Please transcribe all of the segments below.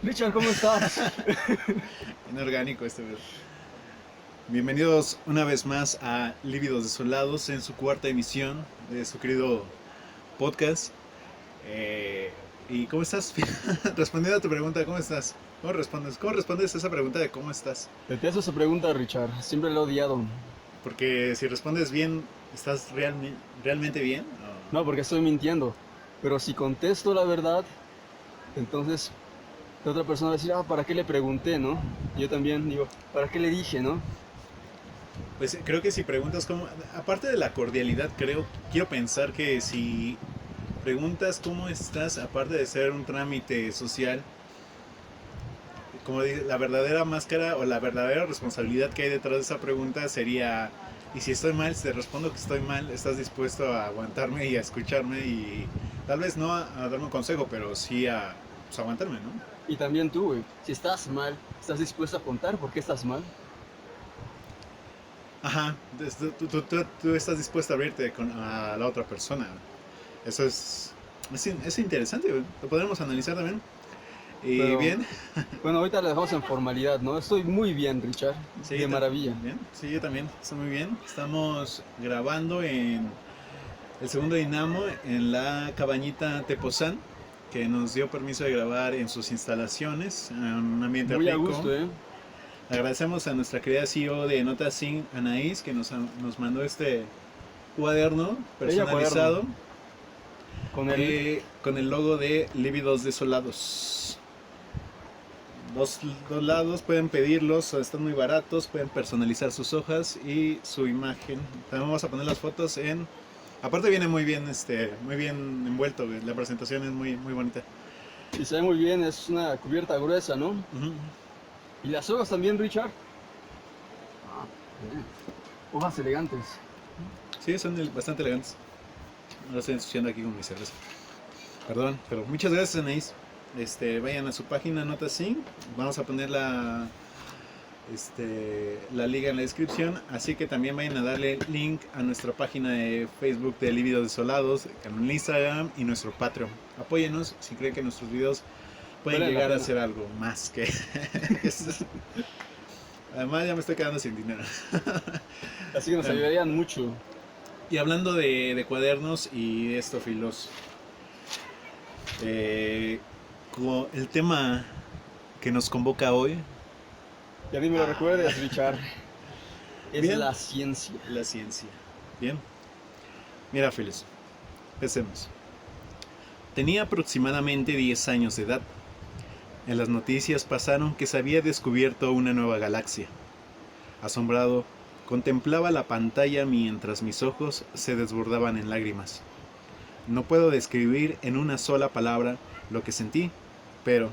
Richard, ¿cómo estás? Inorgánico este video. Bienvenidos una vez más a Lívidos Desolados en su cuarta emisión de su querido podcast. Eh, ¿Y cómo estás? Respondiendo a tu pregunta, ¿cómo estás? ¿Cómo respondes? ¿Cómo respondes a esa pregunta de cómo estás? Te hago esa pregunta, Richard. Siempre lo he odiado. Porque si respondes bien, ¿estás realmente bien? No, porque estoy mintiendo. Pero si contesto la verdad, entonces la otra persona va a decir, ¿para qué le pregunté, no? Y yo también digo, ¿para qué le dije, no? Pues creo que si preguntas cómo, aparte de la cordialidad, quiero pensar que si preguntas cómo estás, aparte de ser un trámite social, como la verdadera máscara o la verdadera responsabilidad que hay detrás de esa pregunta sería, y si estoy mal, si te respondo que estoy mal, ¿estás dispuesto a aguantarme y a escucharme y tal vez no a darme un consejo, pero sí a pues, aguantarme, ¿no? Y también tú, güey. Si estás mal, ¿estás dispuesto a contar por qué estás mal? Ajá, tú estás dispuesto a abrirte a la otra persona. Eso es interesante, güey. Lo podremos analizar también. Y Pero, bien, bueno, ahorita le dejamos en formalidad, ¿no? Estoy muy bien, Richard. sí, De maravilla. bien, sí, yo también, estoy muy bien. Estamos grabando en el segundo Dinamo en la cabañita Tepozán, que nos dio permiso de grabar en sus instalaciones, en un ambiente Muy a rico. gusto, ¿eh? Agradecemos a nuestra querida CEO de Notasync, Anaís, que nos mandó este cuaderno Ella cuaderno. personalizado Con el... con el logo de Lívidos Desolados. Dos lados pueden pedirlos, están muy baratos, pueden personalizar sus hojas y su imagen. También vamos a poner las fotos en. Aparte viene muy bien envuelto, la presentación es muy bonita. Y se ve muy bien, es una cubierta gruesa, ¿no? Ujú. Y las hojas también, Richard. Hojas elegantes. Sí, son bastante elegantes. Ahora estoy ensuciando aquí con mi cerveza. Perdón, pero muchas gracias, Anaís. Vayan a su página NotaSync. Vamos a poner la liga en la descripción. Así que también vayan a darle link a nuestra página de Facebook de Lívidos Desolados, en Instagram y nuestro Patreon. Apóyenos si creen que nuestros videos pueden Vale la llegar a pena. ser algo más que esto. Además ya me estoy quedando sin dinero. Así que nos ayudarían mucho. Y hablando de cuadernos y de esto, Filos, como el tema que nos convoca hoy, Y a mí me lo recuerdes, Richard. Es bien, la ciencia. la ciencia. Bien, mira, Filos, empecemos. Tenía aproximadamente 10 años de edad. En las noticias pasaron que se había descubierto una nueva galaxia. Asombrado, contemplaba la pantalla mientras mis ojos se desbordaban en lágrimas. No puedo describir en una sola palabra lo que sentí, pero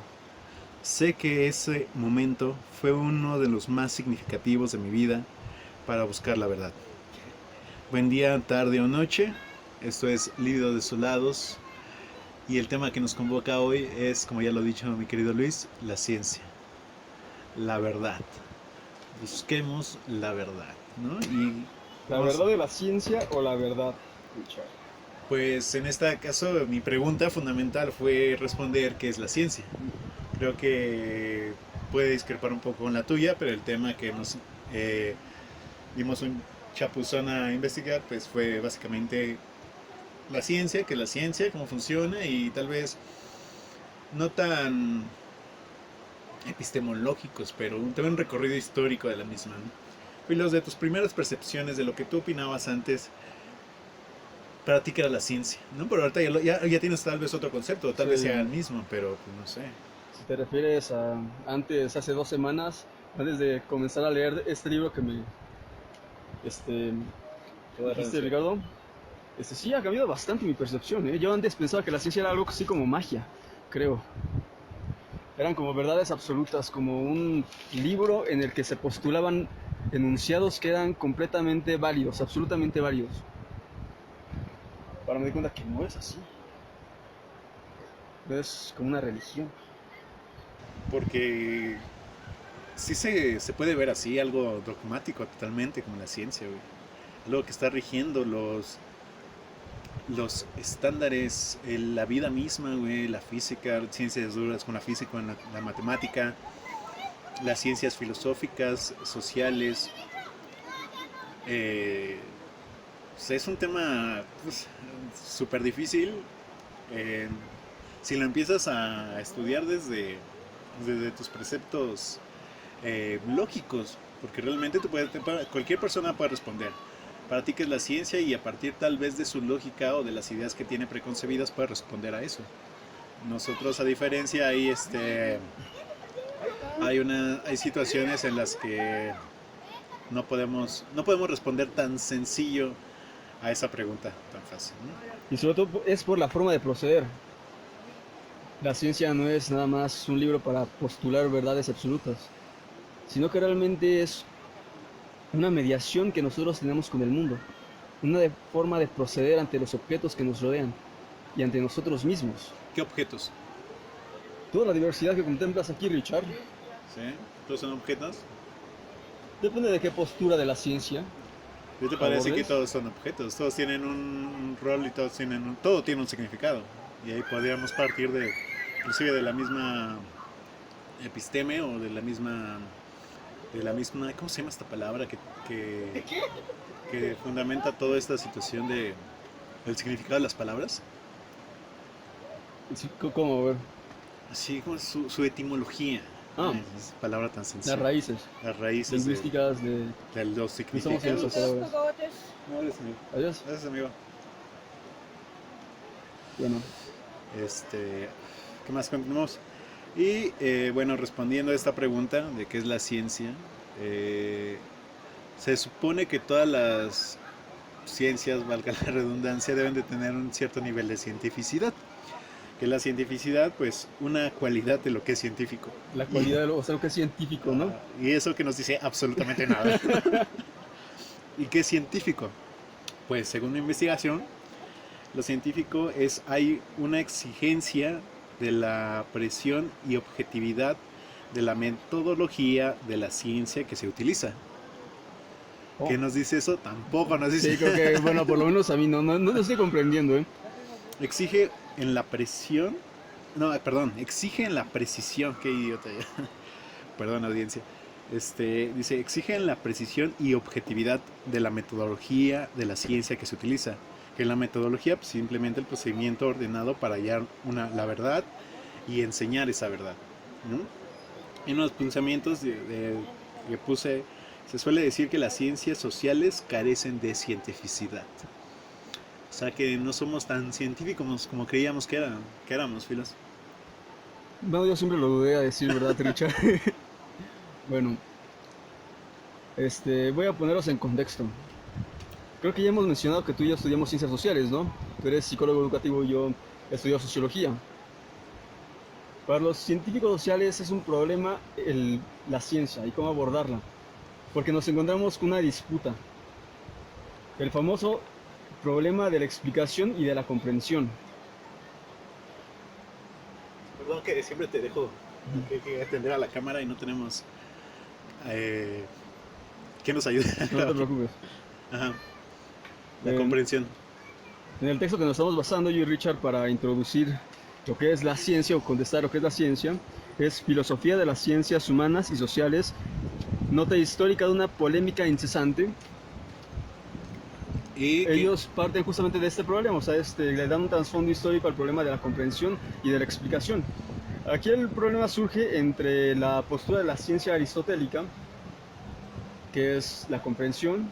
sé que ese momento fue uno de los más significativos de mi vida para buscar la verdad. Buen día, tarde o noche. Esto es Lívidos Desolados. Y el tema que nos convoca hoy es, como ya lo ha dicho mi querido Luis, la ciencia. La verdad. Busquemos la verdad, ¿no? Y ¿La verdad de la ciencia o la verdad, Richard? pues en este caso mi pregunta fundamental fue responder qué es la ciencia. Creo que puede discrepar un poco con la tuya, pero el tema que nos dimos un chapuzón a investigar pues fue básicamente la ciencia, que es la ciencia, cómo funciona y tal vez no tan epistemológicos, pero también un recorrido histórico de la misma, ¿no? Y los de tus primeras percepciones de lo que tú opinabas antes, para ti que era la ciencia, ¿no? Pero ahorita ya tienes tal vez otro concepto, tal vez sea el Sí, mismo, pero pues, no sé. si te refieres a antes, hace 2 semanas, antes de comenzar a leer este libro que me este, dijiste, Ricardo, sí ha cambiado bastante mi percepción, ¿eh? Yo antes pensaba que la ciencia era algo así como magia, creo. Eran como verdades absolutas, como un libro en el que se postulaban enunciados que eran completamente válidos, absolutamente válidos. Ahora me di cuenta que no es así. Es como una religión. Porque sí se puede ver así, algo dogmático totalmente, como la ciencia, güey. Algo que está rigiendo los estándares, la vida misma, güey, la física, ciencias duras con la física, con la matemática, las ciencias filosóficas, sociales. Pues es un tema súper difícil. eh, si lo empiezas a estudiar desde tus preceptos lógicos, porque realmente cualquier persona puede responder. Para ti, ¿qué es la ciencia? Y a partir tal vez de su lógica o de las ideas que tiene preconcebidas puede responder a eso. Nosotros, a diferencia, hay situaciones en las que no podemos responder tan sencillo a esa pregunta tan fácil, ¿no? Y sobre todo es por la forma de proceder. La ciencia no es nada más un libro para postular verdades absolutas, sino que realmente es una mediación que nosotros tenemos con el mundo, una forma de proceder ante los objetos que nos rodean y ante nosotros mismos. ¿Qué objetos? Toda la diversidad que contemplas aquí, Richard, ¿Sí? ¿Todos son objetos? depende de qué postura de la ciencia. ¿Qué te parece ¿Abordes? que todos son objetos? Todos tienen un rol y todo tiene un significado. Y ahí podríamos partir inclusive de la misma episteme o de la misma, ¿cómo se llama esta palabra? Que fundamenta toda esta situación del significado de las palabras. Sí, ¿cómo? A ver. Así como su etimología. Ah. Es palabra tan sencilla. Las raíces Las raíces lingüísticas de los Estamos en esas significados. palabras. No, gracias, amigo. Adiós. Gracias, amigo. Bueno, ¿Qué más continuamos? Y bueno, respondiendo a esta pregunta de qué es la ciencia, se supone que todas las ciencias, valga la redundancia, deben de tener un cierto nivel de cientificidad. Que la cientificidad, pues, una cualidad de lo que es científico. la cualidad de lo, o sea, lo que es científico, ¿no? Y eso que nos dice absolutamente nada. ¿Y qué es científico? Pues, según la investigación, lo científico hay una exigencia de la presión y objetividad de la metodología de la ciencia que se utiliza. Oh. ¿Qué nos dice eso? Tampoco nos dice. Sí, creo que, bueno, por lo menos a mí no lo estoy comprendiendo, ¿eh? Exige en la presión, no, perdón, exige en la precisión, qué idiota ya. Perdón, audiencia. Dice, exige en la precisión y objetividad de la metodología de la ciencia que se utiliza. Que la metodología, pues, simplemente el procedimiento ordenado para hallar la verdad y enseñar esa verdad, ¿no? En unos pensamientos que puse, se suele decir que las ciencias sociales carecen de cientificidad. O sea que no somos tan científicos como creíamos que éramos, Filos. Bueno, yo siempre lo dudé a decir, ¿verdad, Richard? Bueno, voy a poneros en contexto. Creo que ya hemos mencionado que tú y yo estudiamos ciencias sociales, ¿no? Tú eres psicólogo educativo y yo estudio sociología. Para los científicos sociales es un problema la ciencia y cómo abordarla, porque nos encontramos con una disputa. El famoso problema de la explicación y de la comprensión. Perdón que siempre te dejo que atender a la cámara y no tenemos que nos ayude. No te preocupes. Ajá. La comprensión. En el texto que nos estamos basando yo y Richard para introducir lo que es la ciencia o contestar lo que es la ciencia, es Filosofía de las Ciencias Humanas y Sociales, nota histórica de una polémica incesante. Y ellos parten justamente de este problema, o sea, le dan un trasfondo histórico al problema de la comprensión y de la explicación. Aquí el problema surge entre la postura de la ciencia aristotélica, que es la comprensión,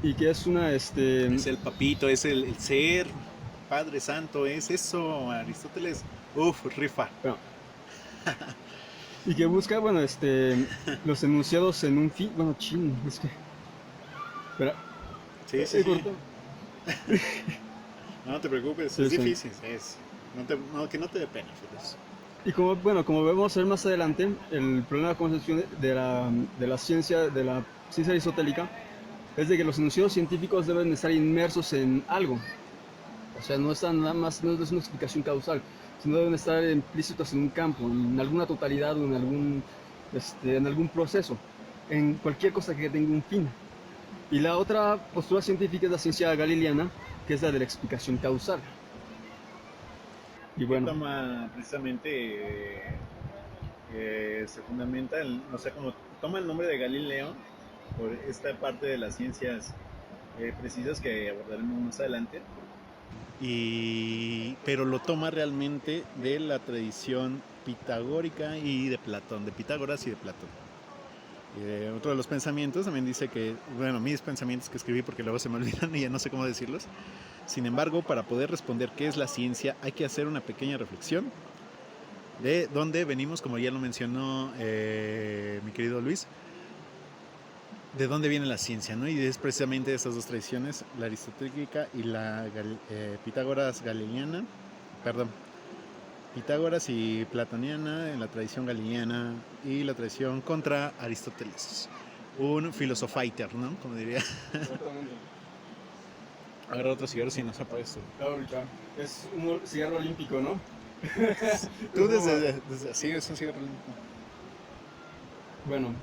y que es una... Es el papito, es el ser, Padre Santo, es eso, Aristóteles, rifa. Bueno, y que busca, bueno, los enunciados en un fin... Bueno, ching, es que... Espera. Sí, sí, sí. No te preocupes, sí, es difícil, que no te dé pena, Filos. Y como vamos a ver más adelante, el problema de la concepción de la ciencia aristotélica es de que los enunciados científicos deben estar inmersos en algo. O sea, no están nada más, no es una explicación causal, sino deben estar implícitos en un campo, en alguna totalidad o en algún proceso, en cualquier cosa que tenga un fin. Y la otra postura científica es la ciencia galileana, que es la de la explicación causal. Y bueno, Toma precisamente, se fundamenta, o sea, como toma el nombre de Galileo por esta parte de las ciencias precisas que abordaremos más adelante. Pero lo toma realmente de la tradición pitagórica y de Platón, de Pitágoras y de Platón. Otro de los pensamientos también dice que, bueno, mis pensamientos que escribí porque luego se me olvidan y ya no sé cómo decirlos. Sin embargo, para poder responder qué es la ciencia, hay que hacer una pequeña reflexión de dónde venimos, como ya lo mencionó mi querido Luis, de dónde viene la ciencia, ¿no? Y es precisamente de estas dos tradiciones, la aristotélica y la Pitágoras galileana, perdón, Pitágoras y platoniana en la tradición galileana y la tradición contra Aristóteles, un filosofaiter, ¿no? Como diría. exactamente. Agarra otro cigarro si no se apaga esto. Claro, Richard. Es un cigarro olímpico, ¿no? Tú desde sí, es un cigarro olímpico. Bueno,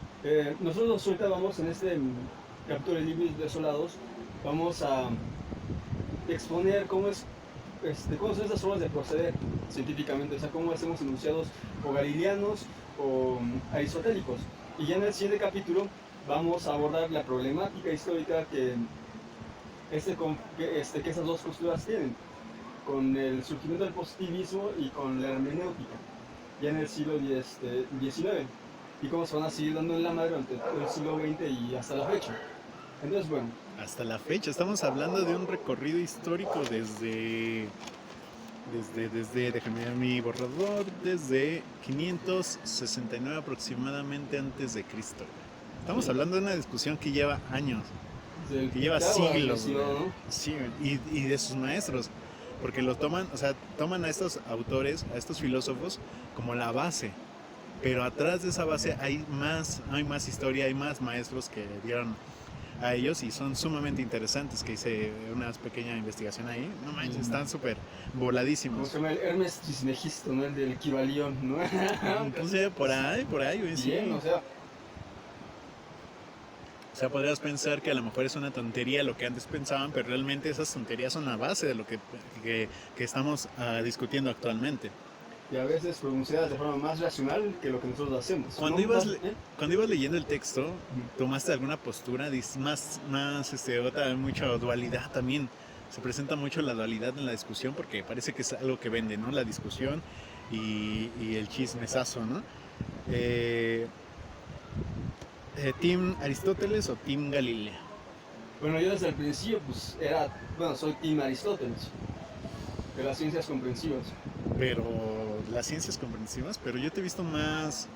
nosotros ahorita vamos en este capítulo de Libros Desolados, vamos a exponer cómo son estas formas de proceder científicamente, o sea, cómo hacemos enunciados o galileanos o aristotélicos. Y ya en el siguiente capítulo vamos a abordar la problemática histórica que esas dos posturas tienen, con el surgimiento del positivismo y con la hermenéutica, ya en el siglo XIX, y cómo se van a seguir dando en la madre durante el siglo XX y hasta la fecha. Entonces, bueno. Hasta la fecha, estamos hablando de un recorrido histórico desde déjame ver mi borrador, desde 569 aproximadamente antes de Cristo. Estamos hablando de una discusión que lleva años, que lleva siglos, ¿no? Sí, y de sus maestros, porque lo toman, o sea, toman a estos autores, a estos filósofos como la base, pero atrás de esa base hay más historia, hay más maestros que dieron a ellos y son sumamente interesantes, que hice una pequeña investigación ahí, no manches, están súper voladísimos. Como el Hermes Trismegisto, ¿no? El del Equivalión, ¿no? Entonces, por ahí, güey, sí. Bien, o sea, podrías pensar que a lo mejor es una tontería lo que antes pensaban, pero realmente esas tonterías son la base de lo que estamos discutiendo actualmente. Y a veces pronunciadas de forma más racional que lo que nosotros hacemos. Cuando ibas leyendo el texto, tomaste alguna postura, otra, mucha dualidad también. Se presenta mucho la dualidad en la discusión porque parece que es algo que vende, ¿no? La discusión y el chismesazo, ¿no? ¿Team Aristóteles o Team Galilea? Bueno, yo desde el principio, soy Team Aristóteles, de las ciencias comprensivas. Pero las ciencias comprensivas, pero yo te he visto más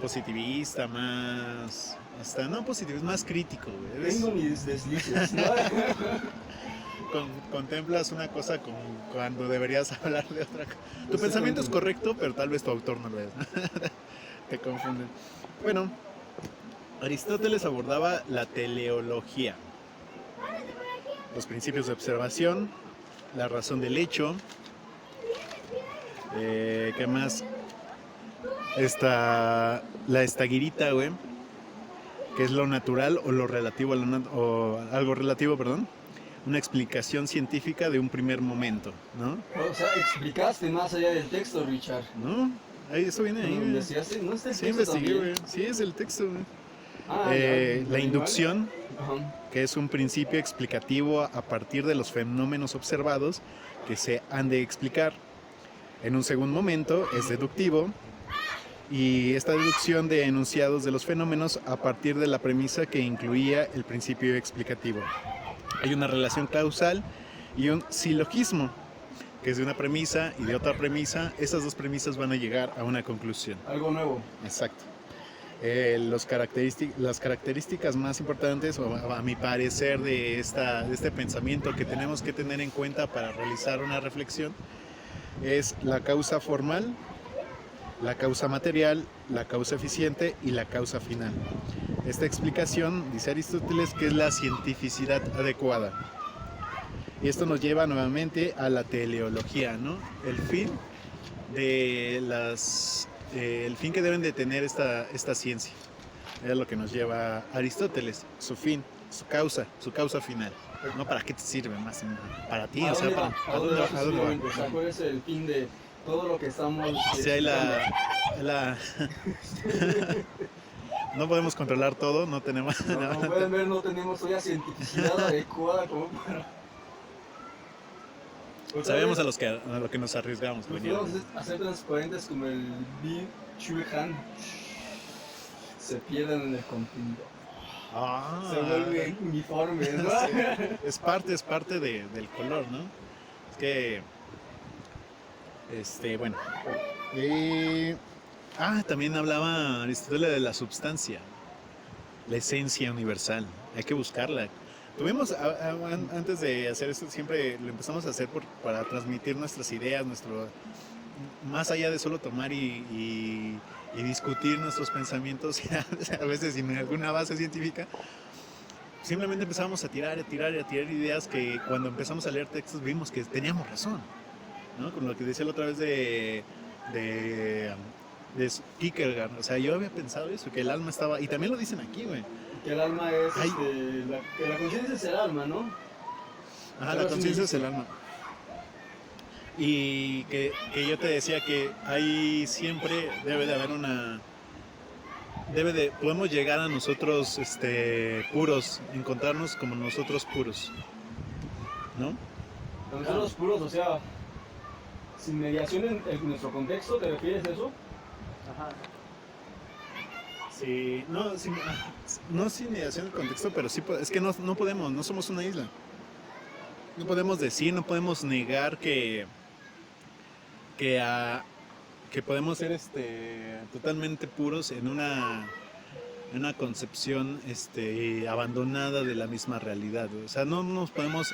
positivista, más, hasta no positivista, más crítico, güey. Tengo mis deslices, ¿no? Contemplas una cosa cuando deberías hablar de otra cosa. Tu pensamiento es correcto, pero tal vez tu autor no lo es. Te confunden. Bueno, Aristóteles abordaba la teleología, los principios de observación, la razón del hecho. ¿Qué más? La estaguirita, güey, que es lo natural o lo relativo o algo relativo, perdón. Una explicación científica de un primer momento, ¿no? O sea, explicaste más allá del texto, Richard. No, eso viene ahí. ¿Investigaste? ¿No está el Sí, texto investigué, también? güey. Sí, es el texto, güey. Ya, la inducción, ajá, que es un principio explicativo a partir de los fenómenos observados que se han de explicar. En un segundo momento es deductivo, y esta deducción de enunciados de los fenómenos a partir de la premisa que incluía el principio explicativo. Hay una relación causal y un silogismo, que es de una premisa y de otra premisa. Esas dos premisas van a llegar a una conclusión. algo nuevo. Exacto. Las características más importantes, o a mi parecer, de este pensamiento que tenemos que tener en cuenta para realizar una reflexión, es la causa formal, la causa material, la causa eficiente y la causa final. Esta explicación, dice Aristóteles, que es la cientificidad adecuada. Y esto nos lleva nuevamente a la teleología, ¿no? El fin que deben de tener esta ciencia. Es lo que nos lleva Aristóteles, su fin, su causa final. No, ¿para qué te sirve más? Para ti, ¿A o sea, dónde va? ¿a dónde va? ¿A dónde va? O sea, ¿cuál es el fin de todo lo que estamos? Si hay la... No podemos controlar todo, no tenemos... No, como pueden ver, no tenemos todavía cientificidad adecuada como para... Sabemos a lo que nos arriesgamos. Nos podemos hacer transparentes como el Bin Chui Han. Se pierden en el contenido. Se vuelven uniformes, ¿no? Es parte del color, ¿no? Es que... bueno. También hablaba Aristóteles de la substancia, la esencia universal. Hay que buscarla. Tuvimos, antes de hacer esto, siempre lo empezamos a hacer para transmitir nuestras ideas, más allá de solo tomar y discutir nuestros pensamientos, a veces sin alguna base científica. Simplemente empezamos a tirar ideas que cuando empezamos a leer textos vimos que teníamos razón, ¿no? Con lo que decía la otra vez de Kierkegaard. O sea, yo había pensado eso, que el alma estaba... Y también lo dicen aquí, güey. Que el alma es... que la conciencia es el alma, ¿no? Ajá, la conciencia es el alma. Y que yo te decía que ahí siempre debe de haber una... podemos llegar a nosotros puros, encontrarnos como nosotros puros, ¿no? Nosotros puros, o sea, sin mediación en nuestro contexto, ¿te refieres a eso? Ajá. Sí, no sin mediación del contexto, pero sí, es que no podemos, no somos una isla. No podemos decir, no podemos negar que podemos ser totalmente puros en una concepción abandonada de la misma realidad. O sea, no nos podemos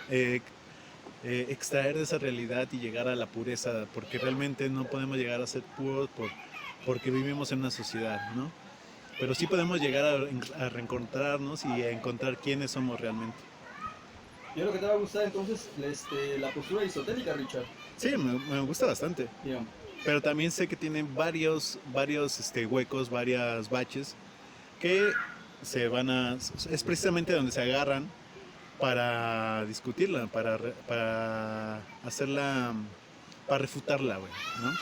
extraer de esa realidad y llegar a la pureza, porque realmente no podemos llegar a ser puros porque vivimos en una sociedad, ¿no? Pero sí podemos llegar a reencontrarnos y a encontrar quiénes somos realmente. Yo creo que te va a gustar entonces la postura aristotélica, Richard. Sí, me gusta bastante. Yeah. Pero también sé que tiene varios huecos, varias baches que es precisamente donde se agarran para discutirla, para hacerla, para refutarla, güey, ¿no?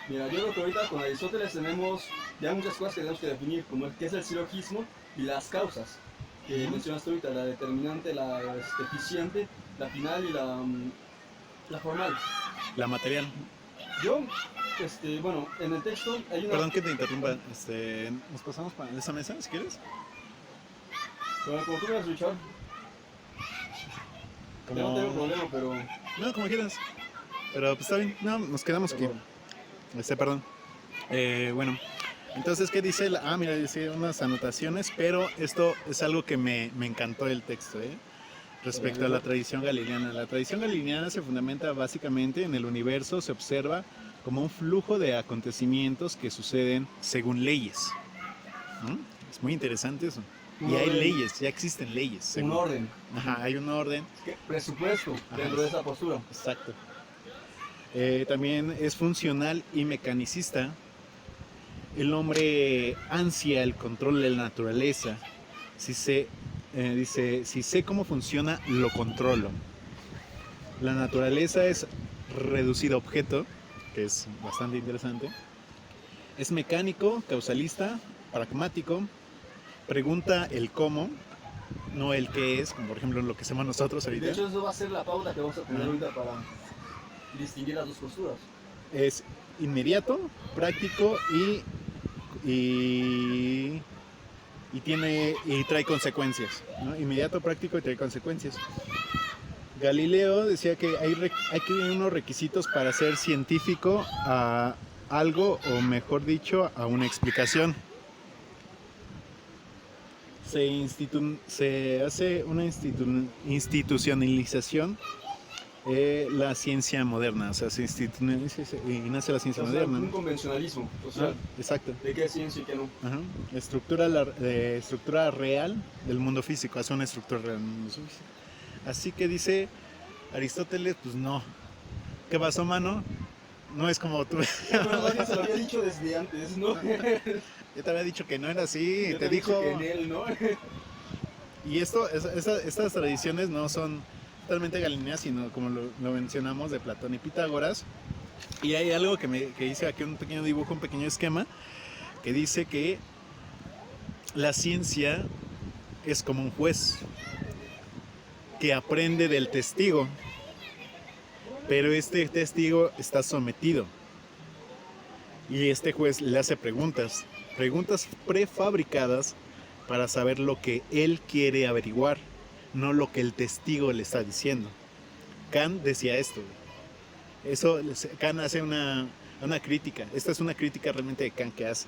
Mira, yo creo que ahorita con Aristóteles tenemos ya muchas cosas que tenemos que definir, como el que es el silogismo y las causas que mencionaste ahorita, la determinante, la eficiente, la final y la formal. La material. Yo, bueno, en el texto hay una... Perdón que te interrumpa, ¿nos pasamos para esa mesa, si quieres? Como tú quieras, Richard. Yo no tengo problema, pero... No, como quieras. Pero pues está bien, no, nos quedamos aquí. Perdón. Bueno, entonces, ¿qué dice? Mira, dice unas anotaciones, pero esto es algo que me encantó el texto, respecto a la tradición galileana. La tradición galileana se fundamenta básicamente en el universo, se observa como un flujo de acontecimientos que suceden según leyes. ¿No? Es muy interesante eso. Y hay leyes, ya existen leyes. Según... Un orden. Ajá, hay un orden. Presupuesto dentro de esa postura. Exacto. También es funcional y mecanicista. El hombre ansia el control de la naturaleza. Dice, si sé cómo funciona, lo controlo. La naturaleza es reducida a objeto, que es bastante interesante. Es mecánico, causalista, pragmático. Pregunta el cómo, no el qué es, como por ejemplo lo que hacemos nosotros ahorita. De hecho, eso va a ser la pauta que vamos a tener ahorita para distinguir las dos posturas. Es inmediato, práctico y trae consecuencias, ¿no? Inmediato, práctico y trae consecuencias. Galileo decía que hay que tener unos requisitos para ser científico a algo, o mejor dicho, a una explicación. Se hace una institucionalización la ciencia moderna, o sea, se institucionaliza y nace la ciencia moderna. Un convencionalismo social. Exacto. ¿De qué es ciencia y qué no? Ajá. Estructura real del mundo físico, hace una estructura real del mundo físico. Así que dice Aristóteles, pues no. ¿Qué pasó, mano? No es como tú. Pero alguien se lo había dicho desde antes, ¿no? Yo te había dicho que no era así, Yo te dijo que en él, ¿no? Y estas tradiciones no son totalmente galileanas, sino como lo mencionamos de Platón y Pitágoras. Y hay algo que hice aquí, un pequeño dibujo, un pequeño esquema, que dice que la ciencia es como un juez que aprende del testigo, pero este testigo está sometido y este juez le hace preguntas prefabricadas para saber lo que él quiere averiguar, no lo que el testigo le está diciendo. Kant decía esto. Eso, Kant hace una crítica. Esta es una crítica realmente de Kant que hace.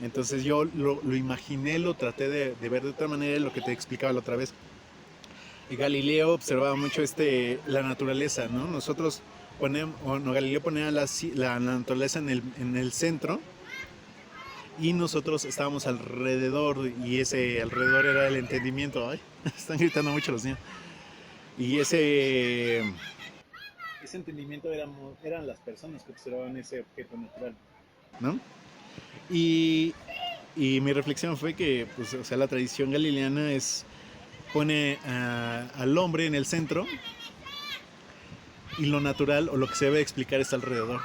Entonces yo lo imaginé, lo traté de ver de otra manera, lo que te explicaba la otra vez. Y Galileo observaba mucho la naturaleza, ¿no? Nosotros Galileo ponía la naturaleza en el centro y nosotros estábamos alrededor, y ese alrededor era el entendimiento. Ay, están gritando mucho los niños. Y ese entendimiento eran las personas que observaban ese objeto natural, ¿no? Y mi reflexión fue que, pues, o sea, la tradición galileana pone al hombre en el centro y lo natural o lo que se debe explicar está alrededor.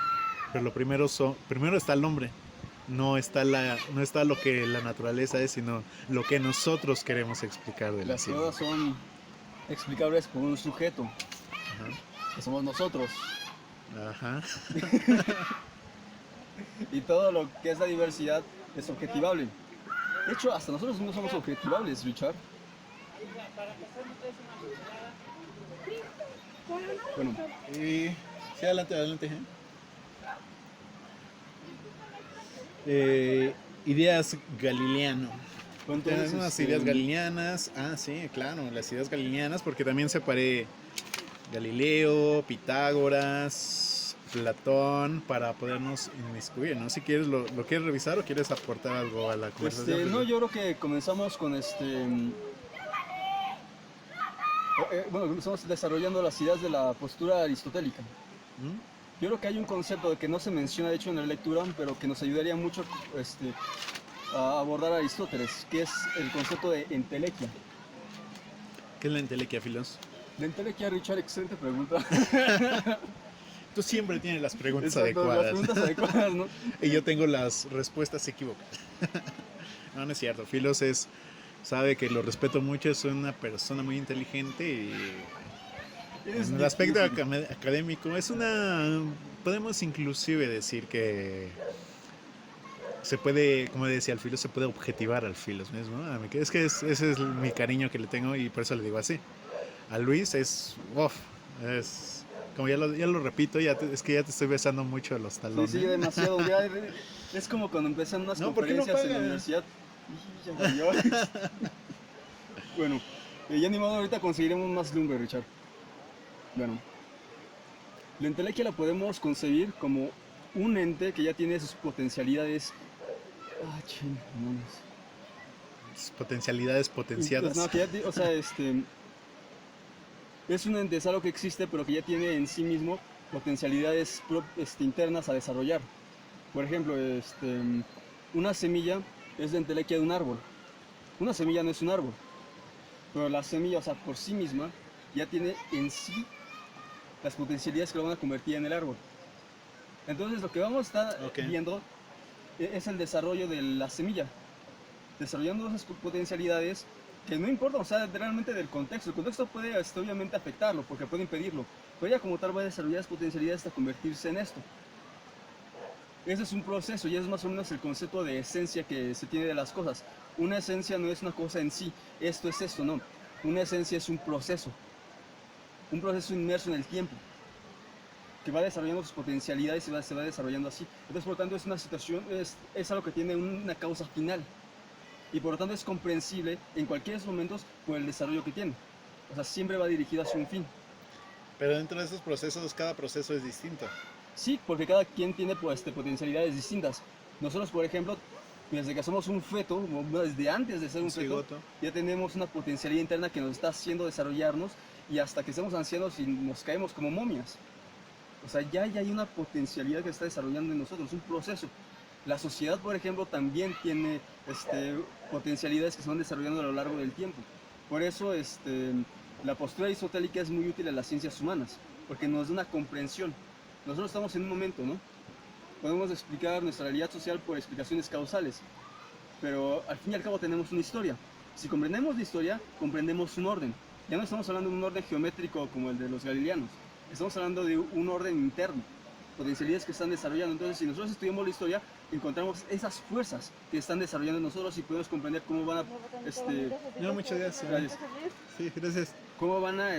Pero primero está el hombre, no está lo que la naturaleza es, sino lo que nosotros queremos explicar de la ciencia. Las cosas son explicables por un sujeto, que somos nosotros. Ajá. Y todo lo que es la diversidad es objetivable. De hecho, hasta nosotros mismos somos objetivables, Richard. Bueno, sí, adelante. Ideas galileano. Tenemos unas ideas galileanas. Ah, sí, claro, las ideas galileanas, porque también separé Galileo, Pitágoras, Platón, para podernos inmiscuir, ¿no? Si quieres, ¿lo quieres revisar o quieres aportar algo a la conversación? No, yo creo que comenzamos con bueno, estamos desarrollando las ideas de la postura aristotélica. Yo creo que hay un concepto que no se menciona de hecho en la lectura, pero que nos ayudaría mucho a abordar a Aristóteles, que es el concepto de entelequia. ¿Qué es la entelequia, Filos? La entelequia, Richard, excelente pregunta. Tú siempre tienes las preguntas adecuadas. Las preguntas adecuadas, ¿no? Y yo tengo las respuestas equivocadas. No es cierto. Filos sabe que lo respeto mucho, es una persona muy inteligente y en el aspecto académico podemos inclusive decir que se puede, como decía el Filos, se puede objetivar al Filos mismo. Es que ese es mi cariño que le tengo y por eso le digo así. A Luis como ya lo repito, es que ya te estoy besando mucho los talones. Sí, demasiado. Es como cuando empiezan unas conferencias en la universidad. Bueno, ya ni modo, ahorita conseguiremos más lumbre, Richard. Bueno, la entelequia la podemos concebir como un ente que ya tiene sus potencialidades. Sus potencialidades potenciadas. No, que ya, o sea, es un ente, es algo que existe, pero que ya tiene en sí mismo potencialidades internas a desarrollar. Por ejemplo, una semilla es la entelequia de un árbol. Una semilla no es un árbol, pero la semilla, o sea, por sí misma, ya tiene en sí las potencialidades que lo van a convertir en el árbol. Entonces, lo que vamos a estar viendo es el desarrollo de la semilla, desarrollando esas potencialidades que no importa, o sea, realmente del contexto. El contexto puede obviamente afectarlo, porque puede impedirlo, pero ella como tal va a desarrollar las potencialidades hasta convertirse en esto. Ese es un proceso y es más o menos el concepto de esencia que se tiene de las cosas. Una esencia no es una cosa en sí, esto es esto, no. Una esencia es un proceso inmerso en el tiempo, que va desarrollando sus potencialidades y se va desarrollando así. Entonces, por lo tanto, es una situación, es algo que tiene una causa final. Y por lo tanto es comprensible en cualquier momentos por el desarrollo que tiene. O sea, siempre va dirigido hacia un fin. Pero dentro de esos procesos, cada proceso es distinto. Sí, porque cada quien tiene potencialidades distintas. Nosotros, por ejemplo, desde que somos un feto, desde antes de ser un feto, ya tenemos una potencialidad interna que nos está haciendo desarrollarnos, y hasta que seamos ancianos y nos caemos como momias. O sea, ya hay una potencialidad que está desarrollando en nosotros, un proceso. La sociedad, por ejemplo, también tiene potencialidades que se van desarrollando a lo largo del tiempo. Por eso la postura aristotélica es muy útil a las ciencias humanas, porque nos da una comprensión. Nosotros estamos en un momento, ¿no? Podemos explicar nuestra realidad social por explicaciones causales, pero al fin y al cabo tenemos una historia. Si comprendemos la historia, comprendemos un orden. Ya no estamos hablando de un orden geométrico como el de los galileanos, estamos hablando de un orden interno, potencialidades que están desarrollando. Entonces, si nosotros estudiamos la historia, encontramos esas fuerzas que están desarrollando en nosotros y podemos comprender cómo van a... No, muchas gracias. Sí, gracias. Cómo van a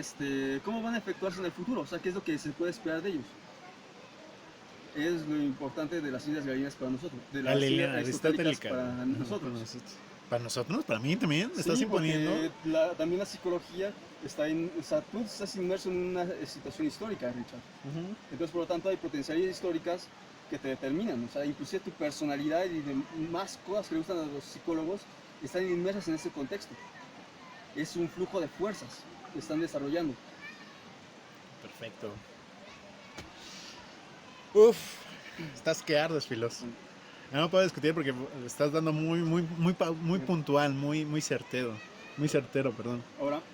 efectuarse en el futuro, o sea, qué es lo que se puede esperar de ellos. Es lo importante de las ciencias galileanas para nosotros, de las ciencias aristotélicas para nosotros. Para nosotros, para mí también, me estás imponiendo. También la psicología o sea, tú estás inmerso en una situación histórica, Richard. Entonces, por lo tanto, hay potencialidades históricas que te determinan, o sea, inclusive tu personalidad y demás cosas que le gustan a los psicólogos están inmersas en ese contexto. Es un flujo de fuerzas que están desarrollando. Perfecto. Uf, estás que ardes, Filos. No puedo discutir porque estás dando muy puntual, muy certero, perdón.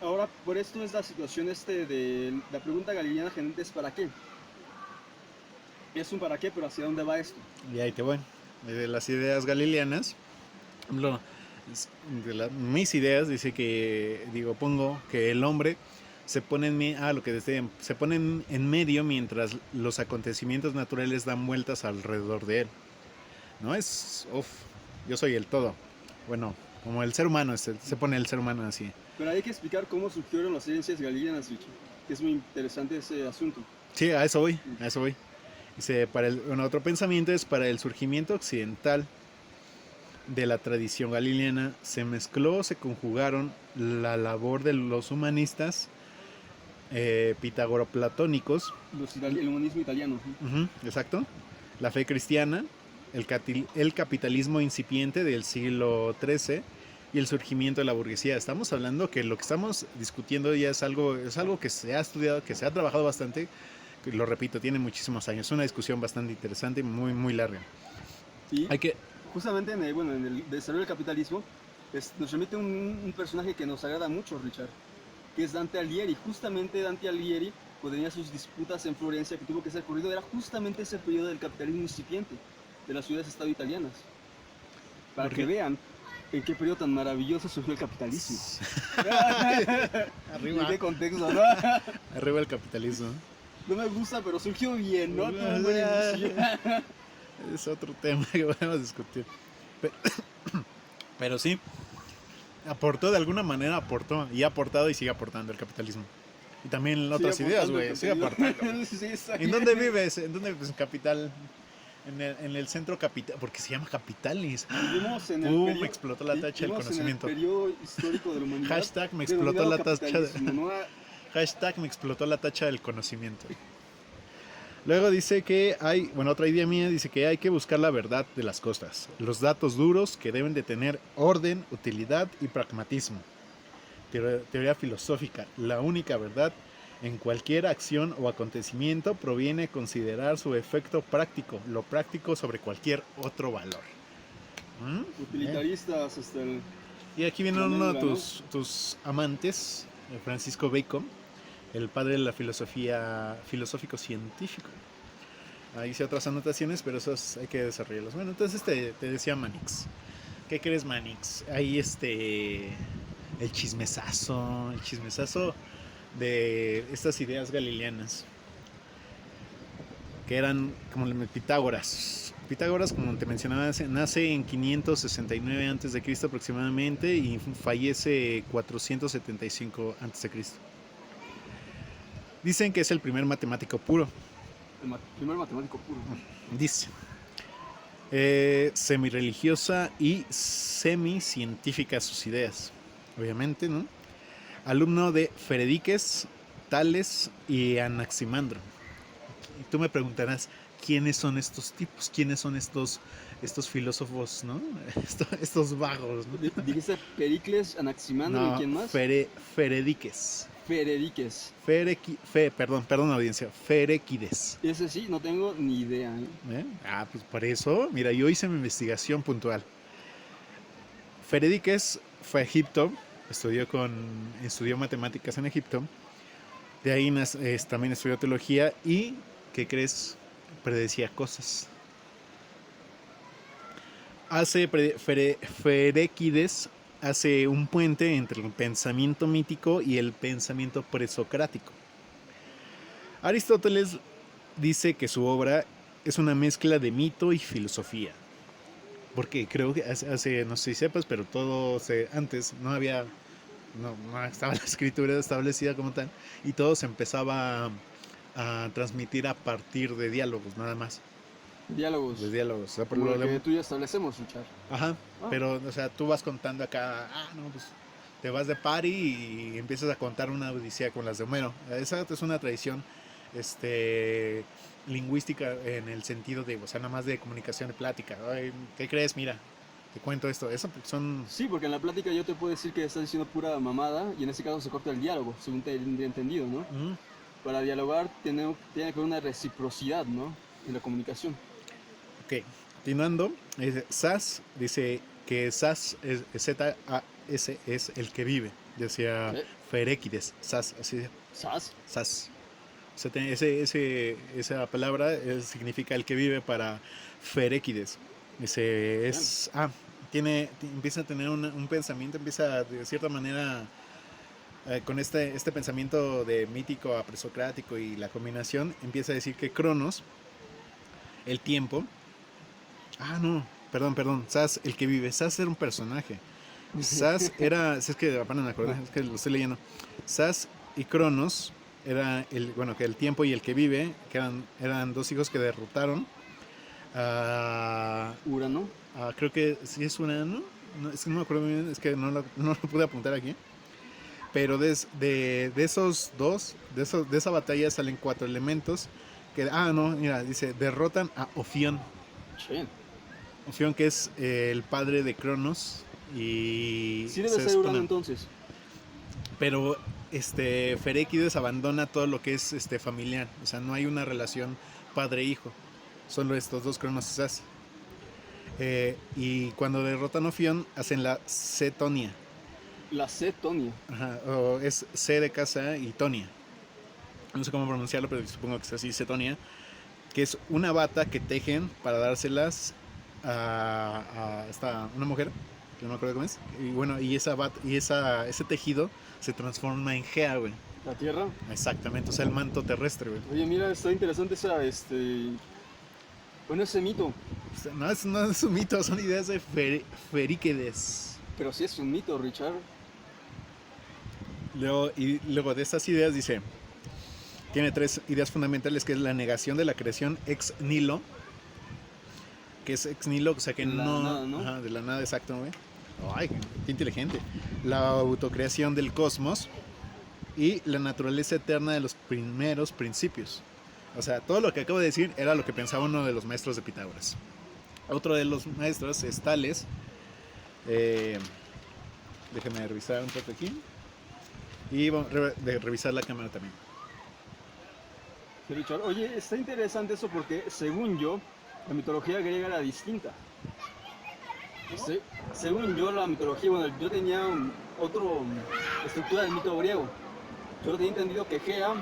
Ahora, por esto es la situación de la pregunta galileana generalmente es ¿para qué? Es un para qué, pero ¿hacia dónde va esto? Y ahí te voy. De las ideas galileanas, mis ideas dice que, pongo que el hombre se pone se pone en medio mientras los acontecimientos naturales dan vueltas alrededor de él. No es, yo soy el todo. Bueno, como el ser humano, se pone el ser humano así. Pero hay que explicar cómo surgieron las ciencias galileanas, Richard, que es muy interesante ese asunto. Sí, a eso voy. Dice, otro pensamiento es para el surgimiento occidental de la tradición galileana, se conjugaron la labor de los humanistas pitagoro-platónicos. El humanismo italiano. Exacto. La fe cristiana, el capitalismo incipiente del siglo XIII y el surgimiento de la burguesía. Estamos hablando que lo que estamos discutiendo ya es algo que se ha estudiado, que se ha trabajado bastante. Lo repito, tiene muchísimos años. Es una discusión bastante interesante y muy larga. Sí, justamente en el desarrollo del capitalismo nos remite un personaje que nos agrada mucho, Richard, que es Dante Alighieri. Justamente Dante Alighieri, cuando tenía sus disputas en Florencia, que tuvo que ser corrido, era justamente ese periodo del capitalismo incipiente de las ciudades-estado italianas. Para que vean en qué periodo tan maravilloso surgió el capitalismo. Arriba. ¿En qué contexto, no? Arriba el capitalismo. No me gusta, pero surgió bien, ¿no? Es otro tema que podemos discutir. Pero sí, de alguna manera aportó y ha aportado y sigue aportando el capitalismo. Y también otras ideas, güey. Sigue aportando. Sí, ¿En dónde vives? ¿En dónde vives? En Capital. En el centro capital, porque se llama Capitalis. Vivimos en me explotó la tacha del conocimiento. En el periodo histórico de la humanidad. Hashtag me explotó la tacha. Hashtag me explotó la tacha del conocimiento. Luego dice que otra idea mía dice que hay que buscar la verdad de las cosas, los datos duros que deben de tener orden, utilidad y pragmatismo. Teoría filosófica, la única verdad en cualquier acción o acontecimiento proviene de considerar su efecto práctico, lo práctico sobre cualquier otro valor. Utilitaristas hasta el... Y aquí viene uno de tus amantes, Francisco Bacon, el padre de la filosofía filosófico-científico. Ahí hice otras anotaciones, pero esos hay que desarrollarlos. Bueno, entonces te decía Manix. ¿Qué crees, Manix? Ahí el chismesazo de estas ideas galileanas, que eran como Pitágoras. Pitágoras, como te mencionaba, nace en 569 a.C. aproximadamente y fallece 475 a.C. Dicen que es el primer matemático puro. El primer matemático puro. Dice. Semi-religiosa y semi-científica sus ideas. Obviamente, ¿no? Alumno de Ferédiques, Tales y Anaximandro. Y tú me preguntarás, ¿quiénes son estos tipos? ¿Quiénes son estos filósofos, ¿no? Estos vagos, ¿no? ¿Dijiste Pericles, Anaximandro y quién más? Ferédiques. Ferédiques. Perdón audiencia, Feréquides. Ese sí, no tengo ni idea. Pues por eso, mira, yo hice mi investigación puntual. Ferédiques fue a Egipto estudió matemáticas en Egipto. De ahí también estudió teología y, ¿qué crees? Predecía cosas. Feréquides hace un puente entre el pensamiento mítico y el pensamiento presocrático. Aristóteles dice que su obra es una mezcla de mito y filosofía. Porque creo que no sé si sepas, pero antes no estaba la escritura establecida como tal, y todo se empezaba a transmitir a partir de diálogos, nada más. Diálogos. De diálogos. O sea, como lo que tú y yo establecemos, Richard. Ajá, pero, o sea, tú vas contando acá, no, pues te vas de party y empiezas a contar una odisea con las de Homero. Esa es una tradición lingüística en el sentido de, o sea, nada más de comunicación, de plática. Ay, ¿qué crees? Mira, te cuento esto. Eso son... Sí, porque en la plática yo te puedo decir que estás diciendo pura mamada y en ese caso se corta el diálogo, según te he entendido, ¿no? Para dialogar tiene que haber una reciprocidad, ¿no? En la comunicación. Ok, continuando, Sas dice que Sas, Z-A-S, es el que vive. Decía Feréquides, Sas, así. ¿Sas? Sas. O sea, esa palabra significa el que vive para Feréquides. Empieza a tener un pensamiento, empieza de cierta manera con este pensamiento de mítico a presocrático y la combinación, empieza a decir que Cronos, el tiempo, perdón, Sas, el que vive. Sas era un personaje. Sas era, es que apenas me acordé, es que lo estoy leyendo. Sas y Cronos era que el tiempo y el que vive, que eran dos hijos que derrotaron a Urano. Creo que sí es Urano. No, es que no me acuerdo bien, es que no lo pude apuntar aquí. Pero de esos dos, de esa batalla salen 4 elementos. Dice, derrotan a Ofión. Sí. Ofión, que es el padre de Cronos. Y sí debe ser Urano entonces. Pero Feréquides abandona todo lo que es familiar. O sea, no hay una relación padre-hijo. Solo estos dos, Cronos y Sas. Y cuando derrotan a Ofión, hacen la Cetonia. La Cetonia. Ajá, o es C de casa y Tonia. No sé cómo pronunciarlo, pero supongo que es así, Cetonia. Que es una bata que tejen para dárselas a una mujer, que no me acuerdo cómo es. Y bueno, y ese tejido se transforma en Gea, güey. ¿La Tierra? Exactamente, o sea, el manto terrestre, güey. Oye, mira, está interesante ese mito. No es un mito, son ideas de Feríquides. Pero sí es un mito, Richard. Luego de estas ideas dice, tiene 3 ideas fundamentales, que es la negación de la creación ex nihilo, que es ex nihilo, o sea que nada, ¿no? Ajá, de la nada, exacto, güey. Ay, qué inteligente. La autocreación del cosmos y la naturaleza eterna de los primeros principios. O sea, todo lo que acabo de decir era lo que pensaba uno de los maestros de Pitágoras. Otro de los maestros es Tales. Déjenme revisar un poco aquí. Y vamos a revisar la cámara también. Sí, Richard. Oye, está interesante eso porque, según yo, la mitología griega era distinta. Sí, según yo, la mitología, yo tenía otra estructura del mito griego. Yo tenía entendido que Gea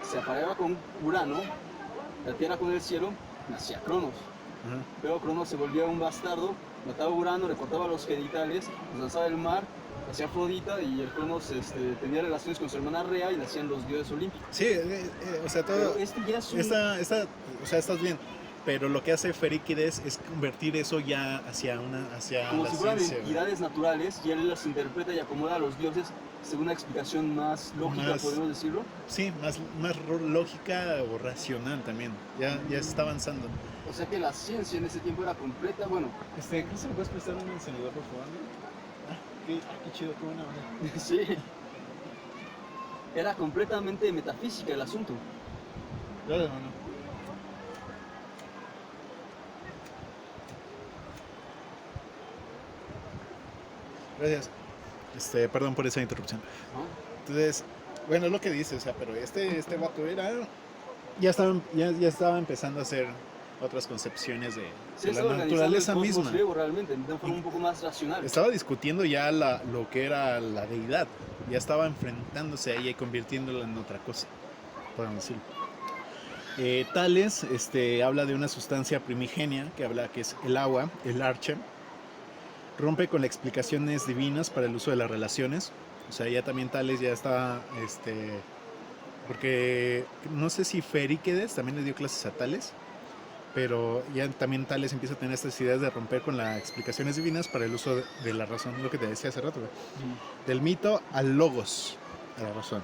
se apareaba con Urano, la tierra con el cielo, nacía Cronos. Pero Cronos se volvía un bastardo, mataba a Urano, le cortaba los genitales, los lanzaba al mar, hacía Afrodita y el Cronos tenía relaciones con su hermana Rea y nacían los dioses olímpicos. Sí, o sea, todo. Pero ya es un... o sea, estás bien. Pero lo que hace Feríquides es convertir eso ya hacia como la si fueran ciencia, entidades naturales y él las interpreta y acomoda a los dioses según una explicación más lógica, podemos decirlo. Sí, más lógica o racional también. Ya se está avanzando. O sea que la ciencia en ese tiempo era completa, bueno. ¿Crees que me puedes prestar un encendedor, por favor? Qué chido, qué buena onda. Sí. Era completamente metafísica el asunto. Claro, hermano. Gracias. Perdón por esa interrupción. Entonces, bueno, lo que dice, o sea, pero este vato era... Ya estaba empezando a hacer otras concepciones de la estaba naturaleza organizando el cosmos misma. griego realmente, de una forma un poco más racional. Estaba discutiendo ya lo que era la deidad, ya estaba enfrentándose a ella y convirtiéndola en otra cosa, podemos decirlo. Tales habla de una sustancia primigenia, que es el agua, el arche, rompe con las explicaciones divinas para el uso de las relaciones. O sea, ya también Tales ya está, porque no sé si Feríquedes también le dio clases a Tales, pero ya también Tales empieza a tener estas ideas de romper con las explicaciones divinas para el uso de la razón, lo que te decía hace rato, del mito al logos, a la razón.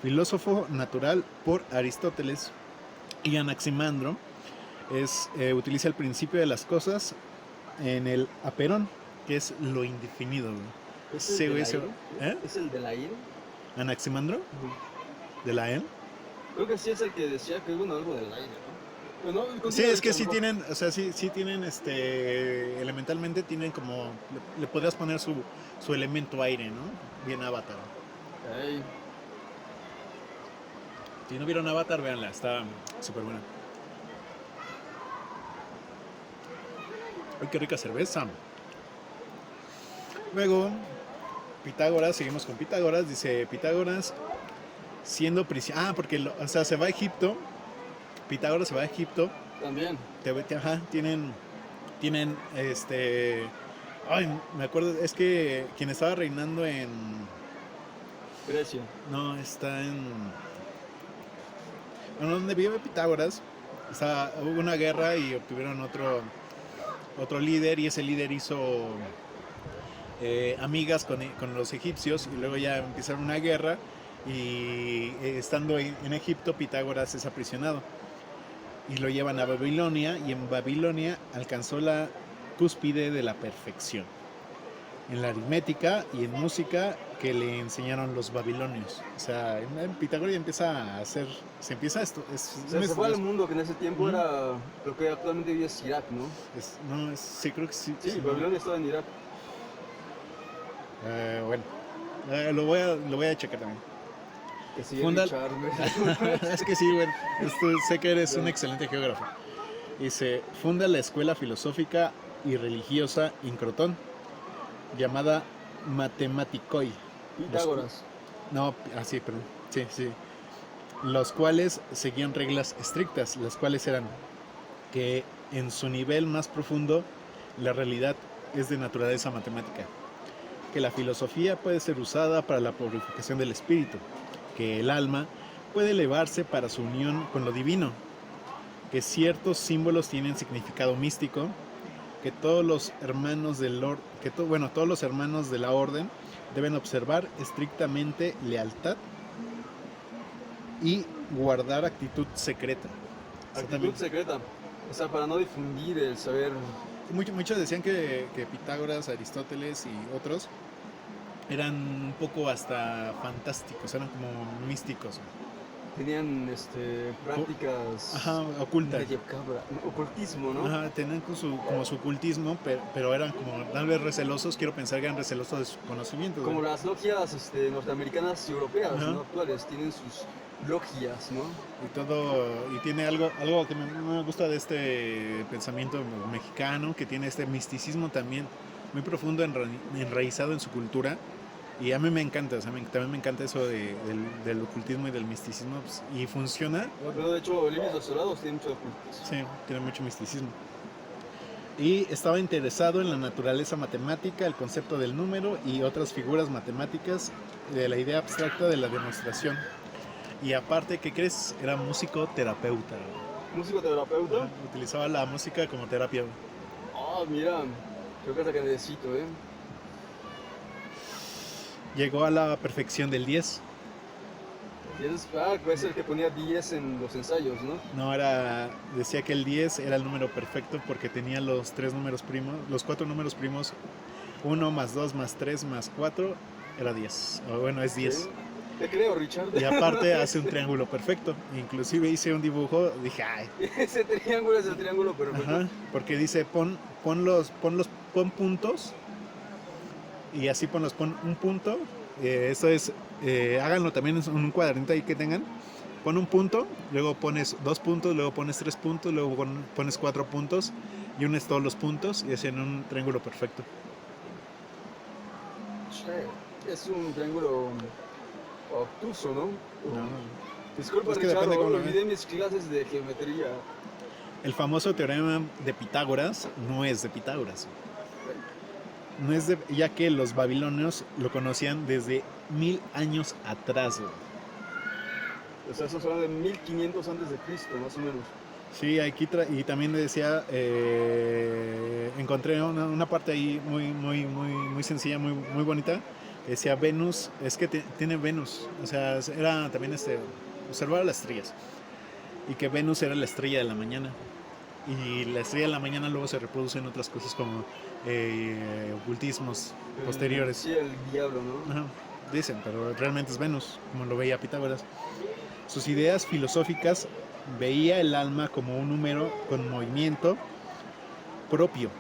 Filósofo natural por Aristóteles, y Anaximandro utiliza el principio de las cosas en el aperón, que es lo indefinido. ¿Es el del aire? ¿Es el del aire? ¿Anaximandro? ¿De la él? Creo que sí es el que decía que algo del aire, ¿no? Bueno, sí, es que sí tienen, o sea, sí tienen, elementalmente tienen como, le podrías poner su elemento aire, ¿no? Bien Avatar. Okay. Si no vieron Avatar, véanla, está súper buena. ¡Ay, qué rica cerveza! Luego, Pitágoras, seguimos con Pitágoras. Dice Pitágoras, siendo prisionero. Ah, porque, se va a Egipto. Pitágoras se va a Egipto. También. Tienen. Ay, me acuerdo, es que quien estaba reinando en. Grecia. No, está en. Bueno, donde vive Pitágoras, hubo una guerra y obtuvieron otro líder, y ese líder hizo amigas con los egipcios, y luego ya empezaron una guerra, y estando en Egipto, Pitágoras es aprisionado y lo llevan a Babilonia, y en Babilonia alcanzó la cúspide de la perfección en la aritmética y en música que le enseñaron los babilonios. O sea, en Pitágoras empieza a hacer, se fue al mundo que en ese tiempo era lo que actualmente hoy es Irak, ¿no? Sí, creo que sí. Sí, Babilonia estaba en Irak. Bueno, lo voy a checar también. Que sigue Richard, es que sí, bueno, sé que eres un excelente geógrafo. Dice, funda la escuela filosófica y religiosa en Crotón, llamada Matematikoi. Pitágoras. Perdón. Sí. Los cuales seguían reglas estrictas, las cuales eran que en su nivel más profundo la realidad es de naturaleza matemática, que la filosofía puede ser usada para la purificación del espíritu, que el alma puede elevarse para su unión con lo divino, que ciertos símbolos tienen significado místico, que todos los hermanos todos los hermanos de la orden deben observar estrictamente lealtad y guardar actitud secreta. Actitud secreta, o sea, para no difundir el saber. Muchos decían que Pitágoras, Aristóteles y otros eran un poco hasta fantásticos, eran como místicos. Tenían prácticas ocultas. Ocultismo, ¿no? Tenían como su ocultismo, pero eran como tal vez recelosos, quiero pensar que eran recelosos de su conocimiento. Como las logias norteamericanas y europeas, ¿no? Actuales, tienen sus logias, ¿no? Y tiene algo que me gusta de este pensamiento mexicano, que tiene este misticismo también muy profundo, enraizado en su cultura. Y a mí me encanta, también me encanta eso del ocultismo y del misticismo, pues, y funciona. Pero de hecho, Libros Restaurados tiene mucho ocultismo. Sí, tiene mucho misticismo. Y estaba interesado en la naturaleza matemática, el concepto del número y otras figuras matemáticas, de la idea abstracta de la demostración. Y aparte, ¿qué crees? Era músico terapeuta. ¿Músico terapeuta? Utilizaba la música como terapia. Mira, creo que es la que necesito, Llegó a la perfección del 10. Es el que ponía 10 en los ensayos, ¿no? No, decía que el 10 era el número perfecto porque tenía los 4 números primos, 1 más 2 más 3 más 4, era 10. O bueno, es 10. ¿Sí? Te creo, Richard. Y aparte hace un triángulo perfecto. Inclusive hice un dibujo, dije, ay. Ese triángulo es el triángulo perfecto. Porque dice, pon puntos. Y así pon un punto. Eso es, háganlo también en un cuadernito ahí que tengan. pon un punto, luego pones 2 puntos, luego pones 3 puntos, luego pones 4 puntos y unes todos los puntos y hacen un triángulo perfecto. Che, es un triángulo obtuso, ¿no? No, Disculpa, es que Richard, depende cómo lo olvidé mis clases de geometría. el famoso teorema de Pitágoras no es de Pitágoras. No es de, ya que los babilonios lo conocían desde 1000 años atrás, güey. O sea, eso son de 1500 antes de Cristo, más o menos. Sí, aquí y también decía, encontré una parte ahí muy sencilla, muy bonita. Decía Venus, es que tiene Venus, o sea, era también observar las estrellas. Y que Venus era la estrella de la mañana. Y la estrella de la mañana luego se reproduce en otras cosas como ocultismos posteriores. Sí, el diablo, ¿no? Ajá, dicen, pero realmente es Venus, como lo veía Pitágoras. Sus ideas filosóficas veía el alma como un número con movimiento propio,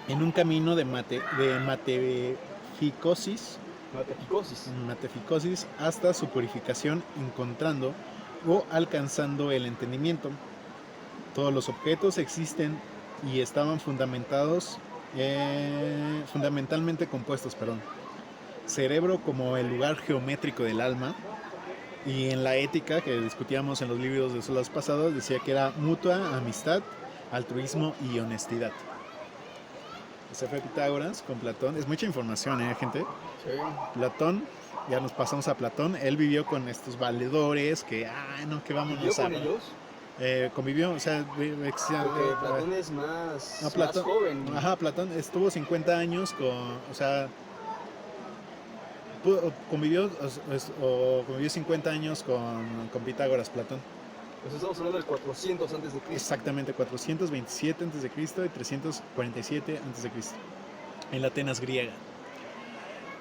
en un camino de mateficosis hasta su purificación, encontrando o alcanzando el entendimiento. Todos los objetos existen y estaban fundamentalmente compuestos, cerebro como el lugar geométrico del alma, y en la ética que discutíamos en los libros de los pasados decía que era mutua amistad, altruismo y honestidad. Ese fue Pitágoras con Platón. Es mucha información, gente. Sí. Platón, ya nos pasamos a Platón. Él vivió con estos valedores que, que vámonos ¿Vivió con ellos? Convivió, o sea, porque Platón es más joven. Ajá, Platón estuvo 50 años convivió 50 años con Pitágoras, Platón. Pues estamos hablando del 400 antes de Cristo. Exactamente, 427 antes de Cristo y 347 antes de Cristo, en la Atenas griega.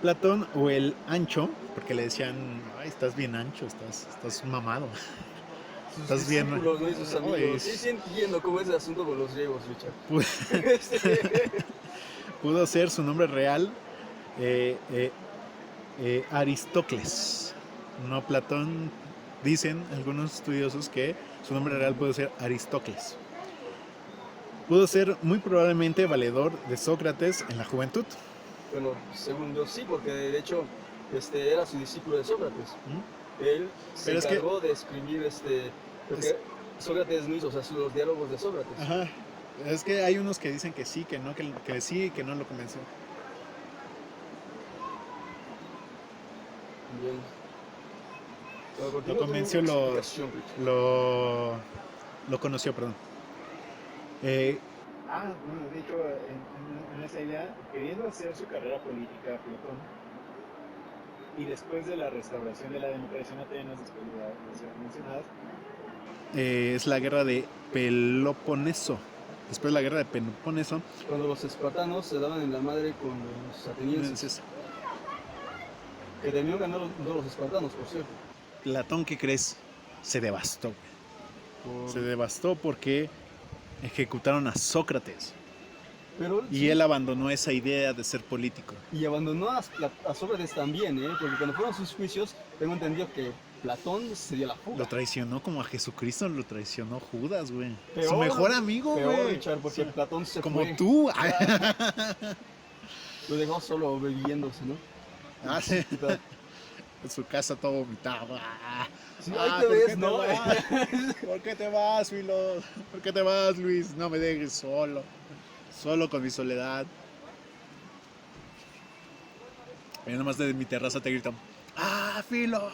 Platón, o el ancho, porque le decían, ay, estás bien ancho, estás mamado. Estás bien. ¿No? Y sus amigos. Sí entiendo cómo es el asunto con los griegos, Richard. Pudo ser su nombre real Aristócles, no Platón. Dicen algunos estudiosos que su nombre real puede ser Aristócles. Pudo ser muy probablemente valedor de Sócrates en la juventud. Bueno, según yo sí, porque de hecho era su discípulo de Sócrates. Él se encargó de escribir porque Sócrates no hizo, o sea, los diálogos de Sócrates. Ajá. Es que hay unos que dicen que sí, que no, que sí y que no lo convenció. Bien. Lo convenció, lo conoció, perdón. Bueno, de hecho, en esa idea, queriendo hacer su carrera política, Platón, y después de la restauración de la democracia en Atenas, después de las mencionadas, es la guerra de Peloponeso. Después de la guerra de Peloponeso, cuando los espartanos se daban en la madre con los atenienses. Que terminó ganando los espartanos, por cierto. Platón, ¿qué crees? Se devastó. Se devastó porque ejecutaron a Sócrates. Y él abandonó esa idea de ser político. Y abandonó a Sócrates también, porque cuando fueron sus juicios, tengo entendido que Platón se dio la fuga. Lo traicionó como a Jesucristo, lo traicionó Judas, güey. Su mejor amigo, güey. Richard, porque Platón se como fue. Tú. Lo dejó solo bebiéndose, ¿no? Ah, sí. En su casa todo vomitado. Sí, ahí te ves, ¿no? ¿Por qué te vas, Filo? ¿Por qué te vas, Luis? No me dejes solo con mi soledad. Y nada más desde mi terraza te gritan, Filos!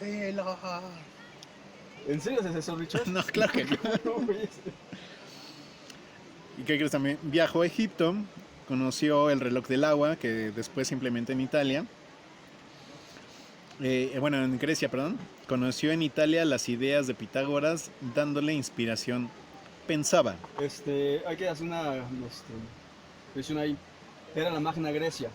¿En serio es eso, Richard? No, claro que no. ¿Y qué crees también? Viajó a Egipto, conoció el reloj del agua, que después se implementó en Italia. En Grecia, perdón. Conoció en Italia las ideas de Pitágoras, dándole inspiración. Pensaba. Hay que hacer una mención ahí. Era la Magna Grecia.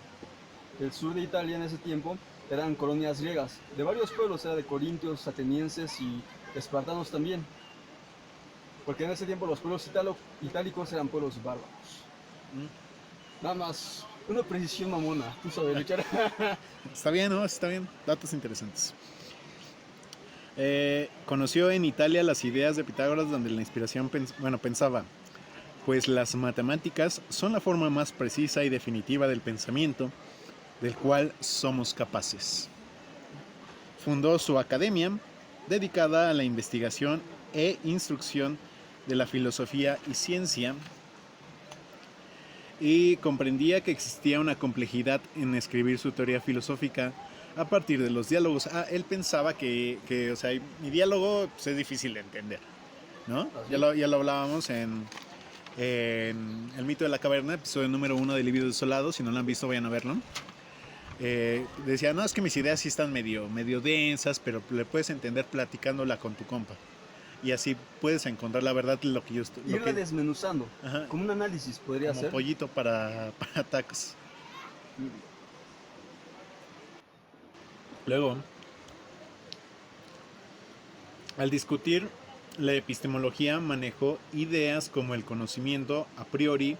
El sur de Italia en ese tiempo eran colonias griegas. De varios pueblos, era de corintios, atenienses y espartanos también. Porque en ese tiempo los pueblos itálicos eran pueblos bárbaros. Nada más, una precisión mamona, tú sabes, Richard. Está bien, ¿no? Está bien. Datos interesantes. Conoció en Italia las ideas de Pitágoras, donde la inspiración pensaba, pues las matemáticas son la forma más precisa y definitiva del pensamiento del cual somos capaces. Fundó su academia, dedicada a la investigación e instrucción de la filosofía y ciencia, y comprendía que existía una complejidad en escribir su teoría filosófica a partir de los diálogos. Él pensaba que o sea, mi diálogo pues, es difícil de entender, ¿no? Ya lo hablábamos en El mito de la caverna, episodio número 1 de Lívido Desolado. Si no lo han visto, vayan a verlo. Decía, no, es que mis ideas sí están medio densas, pero le puedes entender platicándola con tu compa. Y así puedes encontrar la verdad de lo que yo estoy... Irla desmenuzando, como un análisis podría ser. Como pollito para tacos. Luego, al discutir la epistemología, manejó ideas como el conocimiento a priori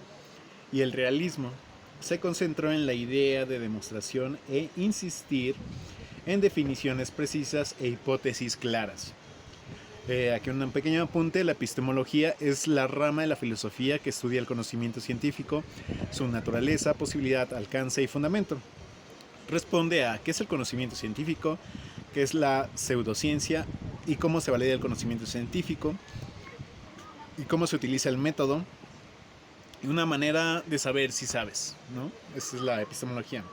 y el realismo. Se concentró en la idea de demostración e insistir en definiciones precisas e hipótesis claras. Aquí un pequeño apunte: la epistemología es la rama de la filosofía que estudia el conocimiento científico, su naturaleza, posibilidad, alcance y fundamento. Responde a qué es el conocimiento científico, qué es la pseudociencia y cómo se valida el conocimiento científico y cómo se utiliza el método y una manera de saber si sabes, ¿no? Esa es la epistemología.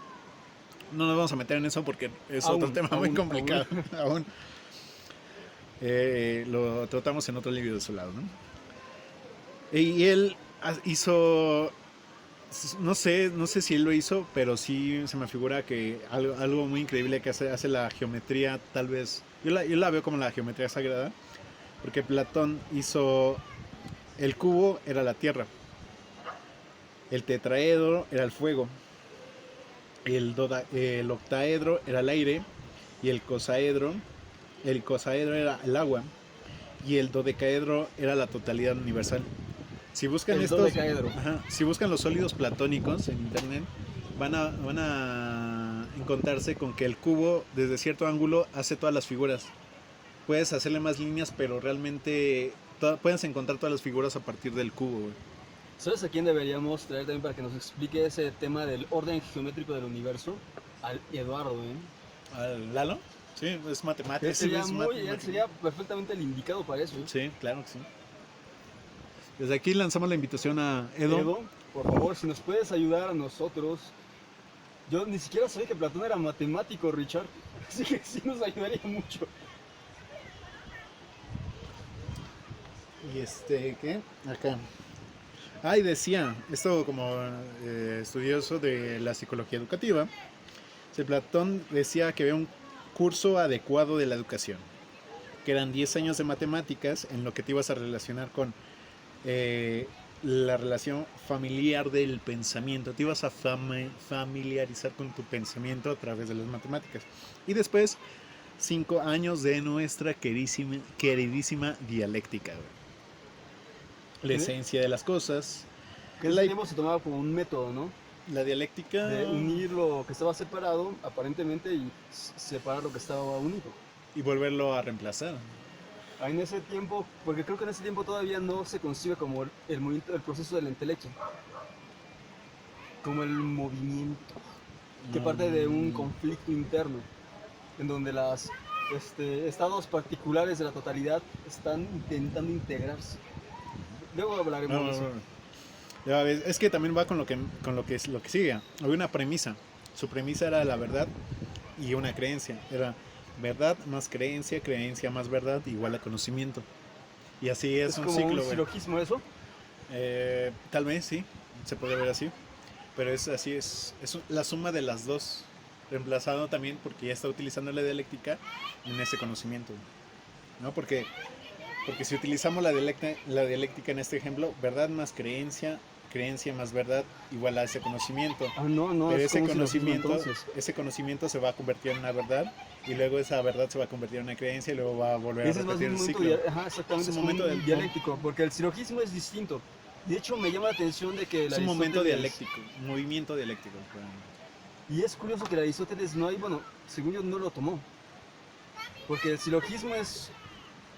No nos vamos a meter en eso porque es otro tema muy complicado. Aún. Lo tratamos en otro libro de su lado, ¿no? Y él hizo, no sé si él lo hizo, pero sí se me figura que algo muy increíble que hace la geometría, tal vez, yo la veo como la geometría sagrada, porque Platón hizo, el cubo era la tierra, el tetraedro era el fuego, el octaedro era el aire, y el cosaedro era el agua, y el dodecaedro era la totalidad universal. Si buscan si buscan los sólidos platónicos en internet, van a encontrarse con que el cubo desde cierto ángulo hace todas las figuras. Puedes hacerle más líneas, pero realmente puedes encontrar todas las figuras a partir del cubo, güey. ¿Sabes a quién deberíamos traer también para que nos explique ese tema del orden geométrico del universo? Al Eduardo, ¿Al Lalo? Sí, es matemático. Él sería perfectamente el indicado para eso. Sí, claro que sí. Desde aquí lanzamos la invitación a Edo. Edo, por favor, si nos puedes ayudar a nosotros. Yo ni siquiera sabía que Platón era matemático, Richard. Así que sí nos ayudaría mucho. Y ¿qué? Acá. Y decía, esto como estudioso de la psicología educativa, Platón decía que había un curso adecuado de la educación, que eran 10 años de matemáticas en lo que te ibas a relacionar con la relación familiar del pensamiento, te ibas a familiarizar con tu pensamiento a través de las matemáticas, y después 5 años de nuestra queridísima dialéctica, la esencia de las cosas. Que ese tiempo se tomaba como un método, ¿no? La dialéctica de unir lo que estaba separado aparentemente y separar lo que estaba unido y volverlo a reemplazar. En ese tiempo, porque creo que en ese tiempo todavía no se concibe como el movimiento, el proceso del intelecto, como el movimiento que parte de un conflicto interno en donde los estados particulares de la totalidad están intentando integrarse. Luego hablaremos de eso. Ya ves, es que también va con lo que sigue. Había una premisa. Su premisa era la verdad y una creencia. Era verdad más creencia, creencia más verdad igual a conocimiento. Y así es un ciclo. ¿Es un silogismo eso? Tal vez sí, se puede ver así. Pero es así, es la suma de las dos. Reemplazado también porque ya está utilizando la dialéctica en ese conocimiento, ¿no? Porque si utilizamos la dialéctica en este ejemplo, verdad más creencia, creencia más verdad igual a ese conocimiento. No, pero ese conocimiento se va a convertir en una verdad, y luego esa verdad se va a convertir en una creencia, y luego va a volver a repetir el ciclo. Exactamente, es un momento dialéctico, porque el silogismo es distinto. De hecho, me llama la atención de que es un momento dialéctico, un movimiento dialéctico. Y es curioso que Aristóteles según yo no lo tomó. Porque el silogismo es,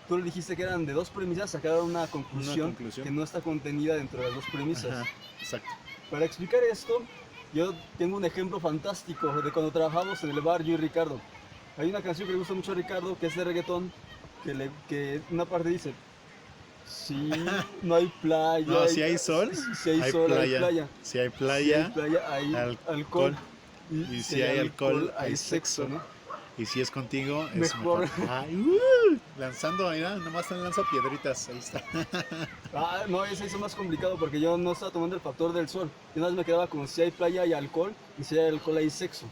tú le dijiste que eran de dos premisas, sacar una conclusión que no está contenida dentro de las dos premisas. Ajá, exacto. Para explicar esto, yo tengo un ejemplo fantástico de cuando trabajamos en el bar, yo y Ricardo. Hay una canción que le gusta mucho a Ricardo, que es de reggaetón, que una parte dice, si no hay playa... No, si hay sol, si hay sol, playa. hay playa. Si hay playa, si hay, playa, hay alcohol. Y si hay alcohol, hay sexo. ¿no? Y si es contigo, es Mejor. mejor. Ay, lanzando, mira, nomás te lanzo piedritas, ahí está. No, ese hizo más complicado porque yo no estaba tomando el factor del sol. Yo nada más me quedaba con si hay playa, hay alcohol, y si hay alcohol, hay sexo.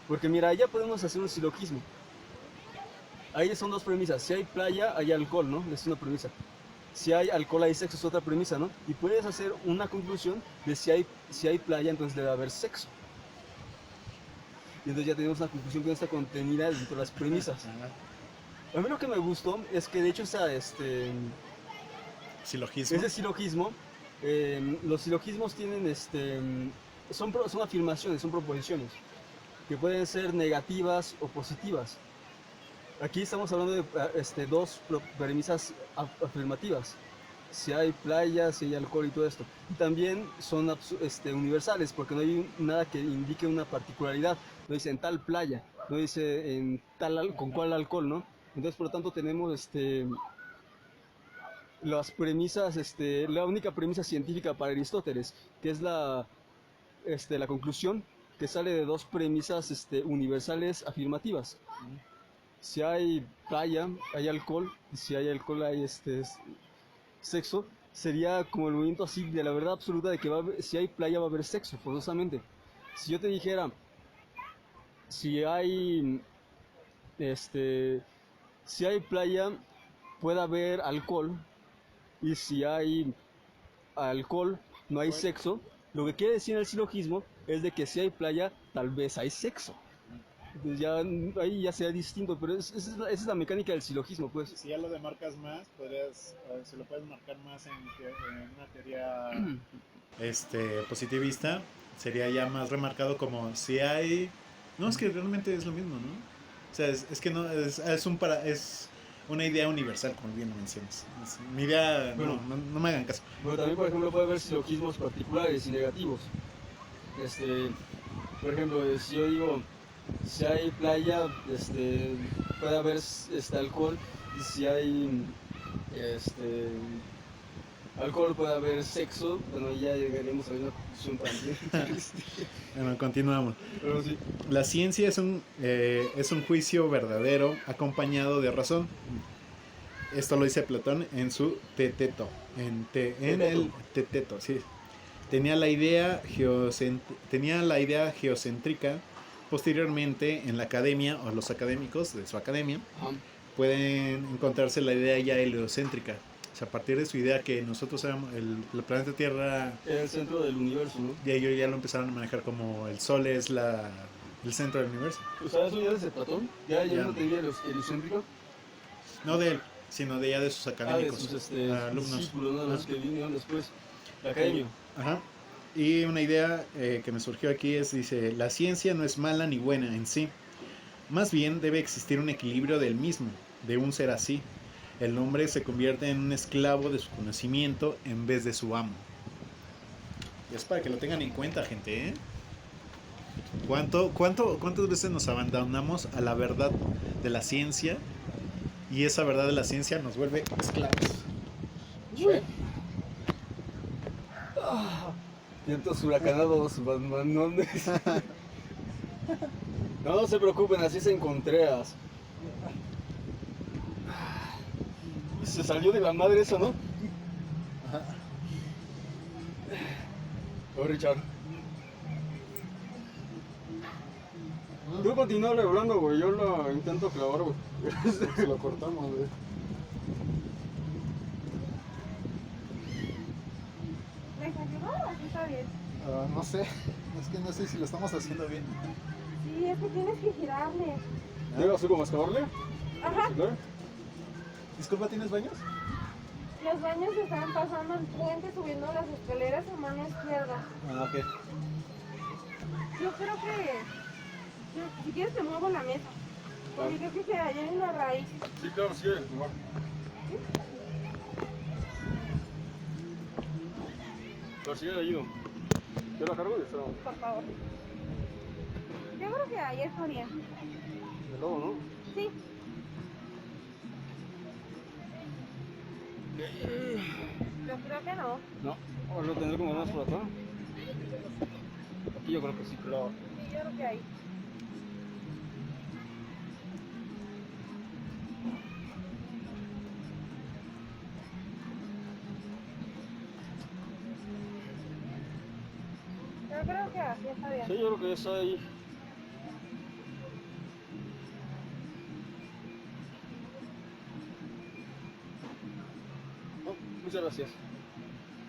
Porque mira, ya podemos hacer un silogismo. Ahí son dos premisas. Si hay playa, hay alcohol, ¿no? Es una premisa. Si hay alcohol, hay sexo, es otra premisa, ¿no? Y puedes hacer una conclusión de si hay playa, entonces debe haber sexo. Y entonces ya tenemos una conclusión que no está contenida dentro de las premisas. A mí lo que me gustó es que de hecho silogismo. Ese silogismo, los silogismos tienen son afirmaciones, son proposiciones que pueden ser negativas o positivas. Aquí estamos hablando de dos premisas afirmativas. Si hay playa, si hay alcohol y todo esto. Y también son universales, porque no hay nada que indique una particularidad. No dice en tal playa, no dice en con cuál alcohol, ¿no? Entonces, por lo tanto, tenemos las premisas, la única premisa científica para Aristóteles, que es la conclusión que sale de dos premisas universales afirmativas. Si hay playa, hay alcohol, y si hay alcohol, hay sexo. Sería como el movimiento así de la verdad absoluta de que si hay playa va a haber sexo, forzosamente. Si yo te dijera, si hay playa, puede haber alcohol, y si hay alcohol, no hay sexo. Lo que quiere decir el silogismo es de que si hay playa, tal vez hay sexo. Entonces ya ahí ya sea distinto, pero esa es la mecánica del silogismo, pues. Si ya lo demarcas más, se lo puedes marcar más en una teoría positivista, sería ya más remarcado como si hay... No, es que realmente es lo mismo, ¿no? O sea, es que no, es una idea universal, como bien lo mencionas. Mi idea, bueno, no me hagan caso. Pero también, por ejemplo, puede haber silogismos particulares y negativos. Por ejemplo, si yo digo, si hay playa, puede haber alcohol, y si hay alcohol puede haber sexo. Bueno, ya llegaremos a una conclusión también. Bueno, continuamos. Pero sí. La ciencia es un juicio verdadero acompañado de razón. Esto lo dice Platón en su Teteto. En el Teteto, sí. Tenía la idea geocéntrica. Posteriormente, en la academia, o los académicos de su academia, pueden encontrarse la idea ya heliocéntrica. O sea, a partir de su idea que nosotros éramos el planeta Tierra... Era el centro del universo, ¿no? Y ellos ya lo empezaron a manejar como el Sol es el centro del universo. ¿O sea, eso ya desde Platón? ¿Ya no tenía heliocéntrico? No de él, sino de ya de sus académicos. De sus alumnos. discípulos, ¿no? Los que vinieron después. La academia. Ajá. Y una idea que me surgió aquí dice, la ciencia no es mala ni buena en sí. Más bien debe existir un equilibrio del mismo, de un ser así. El hombre se convierte en un esclavo de su conocimiento en vez de su amo. Y es para que lo tengan en cuenta, gente, ¿eh? ¿Cuántas veces nos abandonamos a la verdad de la ciencia? Y esa verdad de la ciencia nos vuelve esclavos. Vientos huracanados, bandmanones. No se preocupen, así se Contreras. Se salió de la madre eso, ¿no? Ajá. Oh, Richard. Tú continúa hablando, güey. Yo lo intento clavar, güey. Se lo cortamos, güey. ¿Les ayudó o así está bien? No sé. Es que no sé si lo estamos haciendo bien. Sí, es que tienes que girarle. ¿Debo hacer como excavarle? Ajá. Disculpa, ¿tienes baños? Los baños están pasando el puente, subiendo las escaleras a mano izquierda. Ok. Yo creo que... Si quieres te muevo la mesa. Claro. Yo creo que allá en la raíz. Sí, claro, sí, igual. Pero sigue ahí, ¿no? Yo la cargo y está. Por favor. Yo creo que ahí está bien. De lobo, ¿no? Sí. Yo creo que no. No, ahora lo tendré como más por acá. Aquí yo creo que sí, claro. Sí, yo creo que ahí. Yo creo que así está bien. Sí, yo creo que está ahí. Oh, muchas gracias.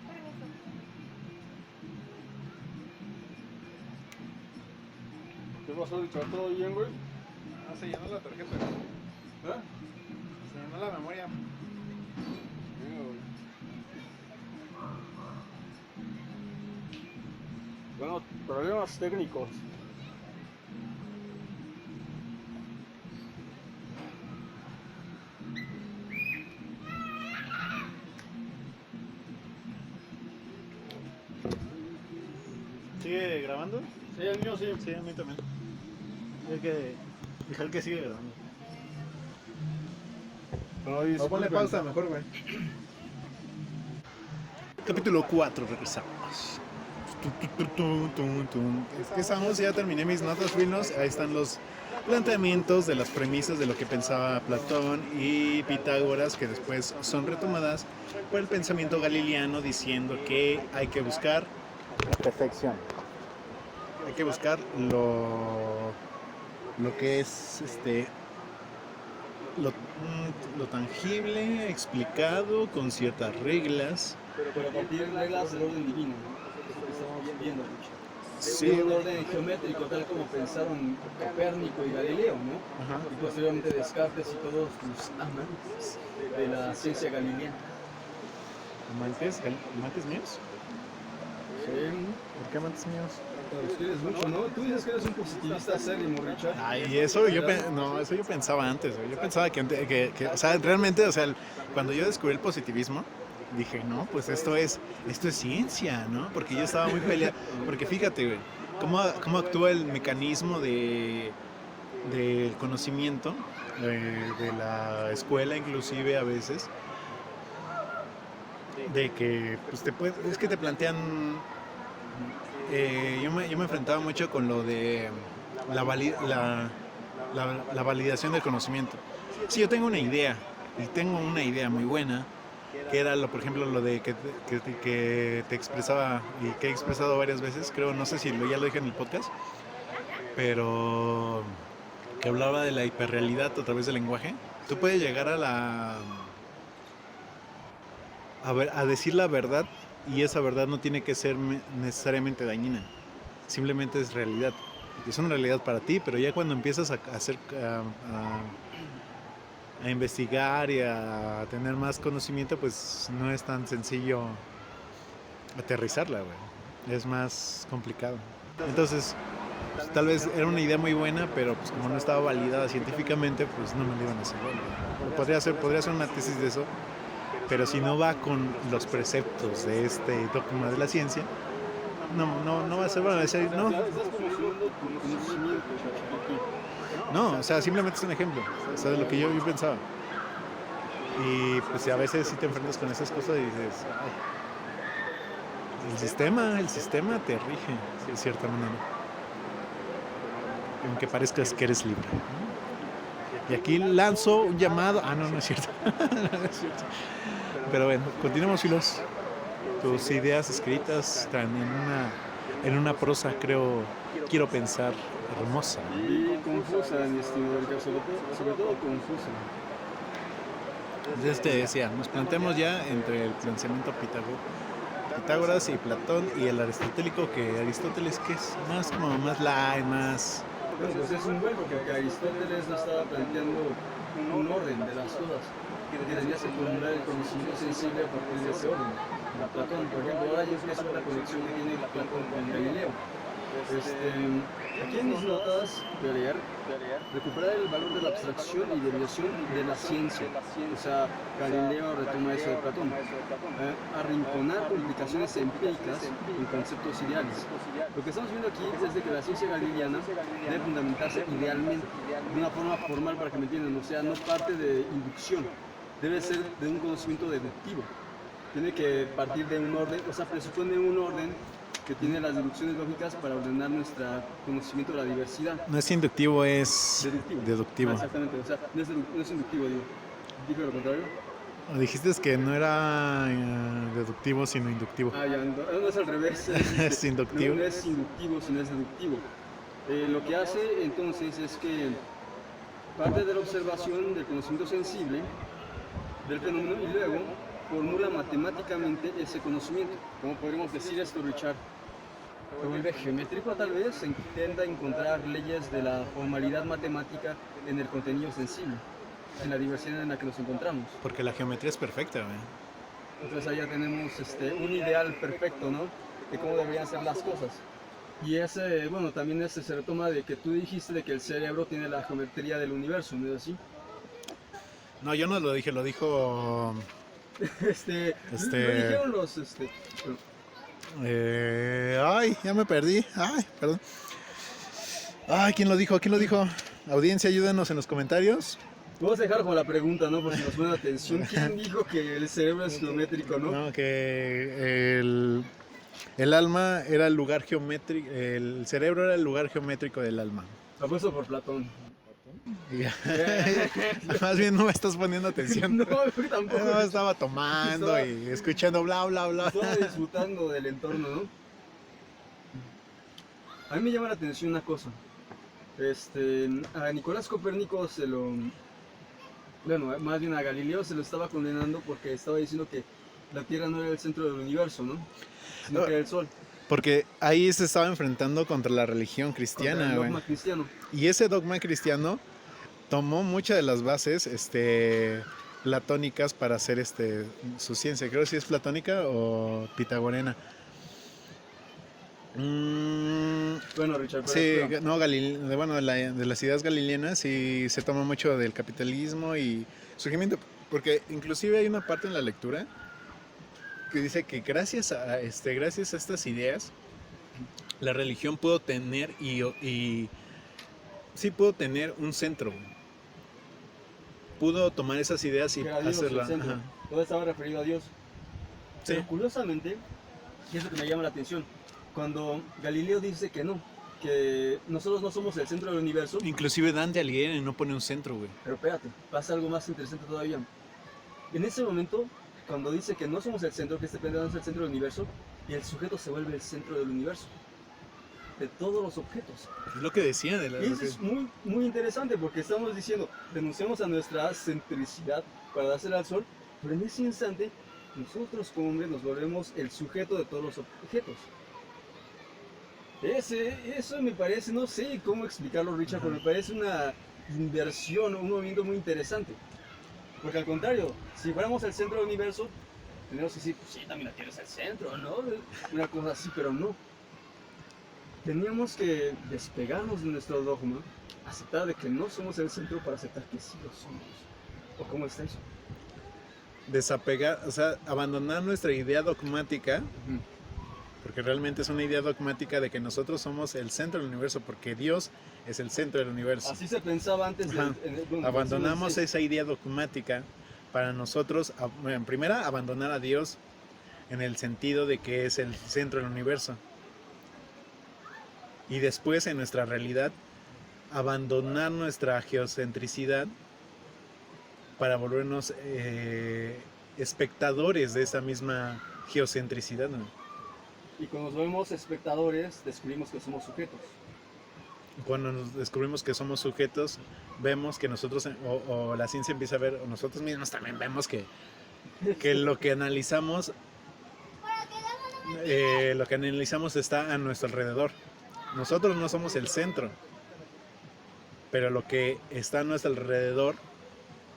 Permiso. ¿Qué pasó, Richard? ¿Todo bien, güey? Ah, se llenó la tarjeta. ¿Eh? Se llenó la memoria. Venga, güey. Bueno, problemas técnicos. ¿Sigue grabando? Sí, el mío sí. Sí, a mí también. Hay que dejar que siga grabando. No, O ponle pausa mejor, güey. Capítulo 4, regresamos. Es que estamos, ya terminé mis notas finos. Ahí están los planteamientos de las premisas de lo que pensaba Platón y Pitágoras, que después son retomadas por el pensamiento galileano, diciendo que hay que buscar la perfección. Hay que buscar lo que es lo tangible, explicado con ciertas reglas. Pero a partir de reglas del orden divino, ¿no? Eso que estamos viendo, Richard. Sí. Un orden geométrico, tal como pensaron Copérnico y Galileo, ¿no? Ajá. Y posteriormente Descartes y todos los amantes de la ciencia galileana. ¿Amantes míos? Sí. ¿Por qué amantes míos? Los quieres mucho, ¿no? Tú dices que eres un positivista acérrimo, Richard. Ay, eso yo pensaba antes, güey. Yo pensaba o sea, realmente, o sea, cuando yo descubrí el positivismo, dije, no, pues esto es ciencia, ¿no? Porque yo estaba muy peleado, porque fíjate, güey, cómo actúa el mecanismo del conocimiento, de la escuela inclusive a veces, de que, pues es que te plantean, yo me enfrentaba mucho con lo de la validación del conocimiento. Si yo tengo una idea, y tengo una idea muy buena, que era por ejemplo lo de que te expresaba y que he expresado varias veces, creo, no sé si ya lo dije en el podcast, pero que hablaba de la hiperrealidad a través del lenguaje. Tú puedes llegar a decir la verdad y esa verdad no tiene que ser necesariamente dañina, simplemente es realidad. Es una realidad para ti, pero ya cuando empiezas a investigar y a tener más conocimiento, pues no es tan sencillo aterrizarla, güey. Es más complicado. Entonces, pues, tal vez era una idea muy buena, pero pues como no estaba validada científicamente, pues no me la iban a hacer. Podría ser una tesis de eso, pero si no va con los preceptos de este dogma de la ciencia, no va a ser bueno. Decir, no. No, o sea, simplemente es un ejemplo, o sea, de lo que yo pensaba. Y pues a veces sí te enfrentas con esas cosas y dices, ay, el sistema te rige de cierta manera, aunque parezcas que eres libre. Y aquí lanzo un llamado, no es cierto. No es cierto. Pero bueno, continuemos, Filos. Tus ideas escritas están en una prosa, quiero pensar, hermosa. Y confusa, mi estimado Ricardo, sobre todo confusa. Entonces te decía, nos planteamos ya entre el pensamiento Pitágoras y Platón y el aristotélico, que Aristóteles que es más como más light, más... Bueno, pues es un buen porque Aristóteles no estaba planteando un orden de las cosas, que tenías que formular el conocimiento sensible a partir de ese orden. A Platón, por ejemplo, ahora yo pienso la conexión que tiene Platón con Galileo. Aquí en mis notas voy a leer, recuperar el valor de la abstracción y derivación de la ciencia. O sea, Galileo retoma eso de Platón. Arrinconar complicaciones empíricas en conceptos ideales. Lo que estamos viendo aquí es de que la ciencia galileana debe fundamentarse idealmente, de una forma formal para que me entiendan, o sea, no parte de inducción, debe ser de un conocimiento deductivo. Tiene que partir de un orden, o sea, presupone un orden que tiene las deducciones lógicas para ordenar nuestro conocimiento de la diversidad. No es inductivo, es deductivo. Exactamente, o sea, no es inductivo, digo. ¿Dijo lo contrario? Dijiste que no era deductivo, sino inductivo. Ya, no es al revés. Es inductivo. No es inductivo, sino es deductivo. Lo que hace entonces es que parte de la observación del conocimiento sensible del fenómeno y luego formula matemáticamente ese conocimiento. ¿Cómo podríamos decir esto, Richard? Se vuelve geométrico tal vez, se intenta encontrar leyes de la formalidad matemática en el contenido sensible, en la diversidad en la que nos encontramos. Porque la geometría es perfecta, ¿eh? Entonces allá tenemos un ideal perfecto, ¿no? De cómo deberían ser las cosas. Y ese, bueno, también se retoma de que tú dijiste de que el cerebro tiene la geometría del universo, ¿no es así? No, yo no lo dije, lo dijo... Lo dijeron los, Ay, ya me perdí. Ay, perdón. Ay, ¿quién lo dijo? ¿Quién lo dijo? Audiencia, ayúdenos en los comentarios. Vamos a dejar con la pregunta, ¿no? Por si nos ponen atención. ¿Quién dijo que el cerebro es geométrico, no? No, que el alma era el lugar geométrico, el cerebro era el lugar geométrico del alma. Apuesto por Platón. Más bien no me estás poniendo atención. No, tampoco. No, estaba tomando y escuchando bla bla bla. Estaba disfrutando del entorno, ¿no? A mí me llama la atención una cosa. A Nicolás Copérnico bueno, más bien a Galileo se lo estaba condenando porque estaba diciendo que la Tierra no era el centro del universo, ¿no? Sino que era el Sol. Porque ahí se estaba enfrentando contra la religión cristiana, contra el dogma cristiano. Y ese dogma cristiano tomó muchas de las bases platónicas para hacer su ciencia. Creo que sí es platónica o pitagorena. Bueno, Richard, sí, no, de las ideas galileanas sí se toma mucho del capitalismo y surgimiento, porque inclusive hay una parte en la lectura que dice que gracias a estas ideas la religión pudo tener sí pudo tener un centro, pudo tomar esas ideas y hacerla. Todo estaba referido a Dios. Sí. Pero curiosamente, y es lo que me llama la atención, cuando Galileo dice que no, que nosotros no somos el centro del universo. Inclusive Dante Alighieri no pone un centro, güey. Pero espérate, pasa algo más interesante todavía. En ese momento, cuando dice que no somos el centro, que este planeta no es el centro del universo, y el sujeto se vuelve el centro del universo, de todos los objetos. Es lo que decía de la... Y eso es muy, muy interesante porque estamos diciendo, renunciamos a nuestra centricidad para dársela al sol, pero en ese instante, nosotros como hombres nos volvemos el sujeto de todos los objetos. Eso me parece, no sé cómo explicarlo, Richard, pero me parece una inversión, un movimiento muy interesante. Porque al contrario, si fuéramos el centro del universo, tendríamos que decir, pues sí, también la Tierra es el centro, ¿no? Una cosa así, pero no. Teníamos que despegarnos de nuestro dogma, aceptar de que no somos el centro para aceptar que sí lo somos. ¿O cómo está eso? Desapegar, o sea, abandonar nuestra idea dogmática, porque realmente es una idea dogmática de que nosotros somos el centro del universo, porque Dios es el centro del universo. Así se pensaba antes. Abandonamos esa idea dogmática para nosotros, en primera, abandonar a Dios en el sentido de que es el centro del universo. Y después, en nuestra realidad, abandonar nuestra geocentricidad para volvernos espectadores de esa misma geocentricidad, ¿no? Y cuando nos vemos espectadores, descubrimos que somos sujetos. Cuando nos descubrimos que somos sujetos, vemos que nosotros, o la ciencia empieza a ver, o nosotros mismos también vemos que lo que analizamos está a nuestro alrededor. Nosotros no somos el centro, pero lo que está a nuestro alrededor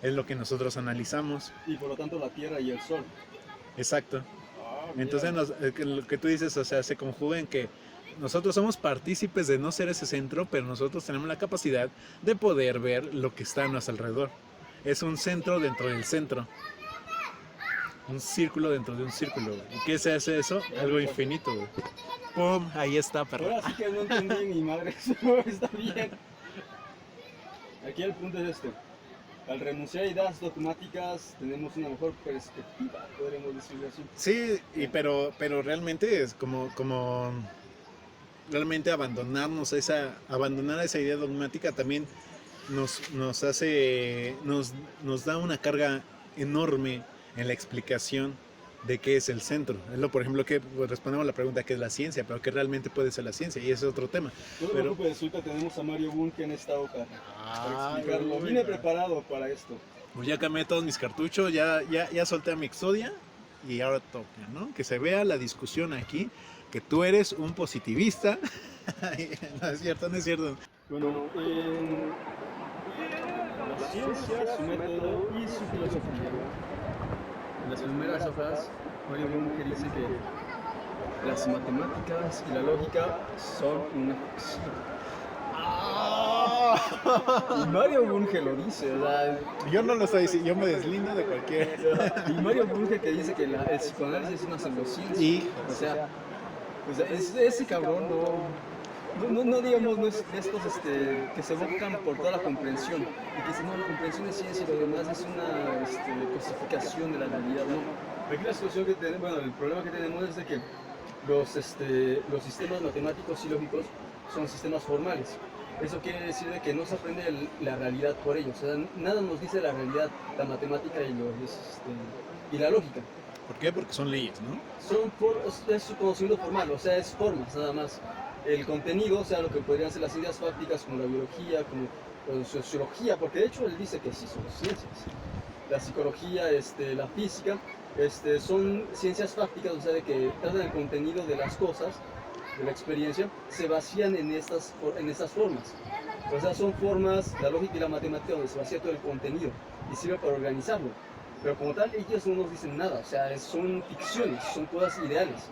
es lo que nosotros analizamos. Y por lo tanto la Tierra y el Sol. Exacto. Entonces lo que tú dices, o sea, se conjuga en que nosotros somos partícipes de no ser ese centro, pero nosotros tenemos la capacidad de poder ver lo que está a nuestro alrededor. Es un centro dentro del centro. Un círculo dentro de un círculo, güey. ¿Y qué se hace eso? Algo infinito, güey. ¡Pum! Ahí está, perro. Ahora sí que no entendí ni madre, eso está bien. Aquí el punto es este. Al renunciar a ideas dogmáticas tenemos una mejor perspectiva, podríamos decirlo así. Sí, pero realmente es como realmente abandonar esa idea dogmática también nos da una carga enorme en la explicación de qué es el centro. Es lo, por ejemplo, que respondemos a la pregunta qué es la ciencia, pero qué realmente puede ser la ciencia, y ese es otro tema. No te preocupes, ahorita tenemos a Mario Bunke en esta hoja para explicarlo. Vine preparado para esto. Pues ya cambié todos mis cartuchos, ya solté a mi Exodia y ahora toca, ¿no? Que se vea la discusión aquí, que tú eres un positivista. No es cierto, no es cierto. Bueno, la ciencia, su método y su filosofía. En las primeras hojas, Mario Bunke dice que las matemáticas y la lógica son una ficción. Y Mario Bunge lo dice, o sea, yo no lo estoy diciendo, yo me deslindo de cualquier. Y Mario Bunge que dice que el psicoanálisis es una pseudociencia. Y, o sea ese cabrón no digamos, no es de estos que se buscan por toda la comprensión y que dicen, no, la comprensión es ciencia y lo demás es una cosificación de la realidad. No, aquí la solución que tenemos, bueno, el problema que tenemos es de que los sistemas matemáticos y lógicos son sistemas formales. Eso quiere decir de que no se aprende la realidad por ellos. O sea, nada nos dice la realidad, la matemática y la lógica. ¿Por qué? Porque son leyes, ¿no? Es su conocimiento formal, o sea, es formas nada más. El contenido, o sea, lo que podrían ser las ideas fácticas como la biología, como la sociología, porque de hecho él dice que sí son ciencias. La psicología, la física, son ciencias fácticas, o sea, de que tratan el contenido de las cosas, de la experiencia, se vacían en estas formas. O sea, son formas, la lógica y la matemática, donde se vacía todo el contenido y sirve para organizarlo. Pero como tal, ellos no nos dicen nada, o sea, son ficciones, son cosas ideales.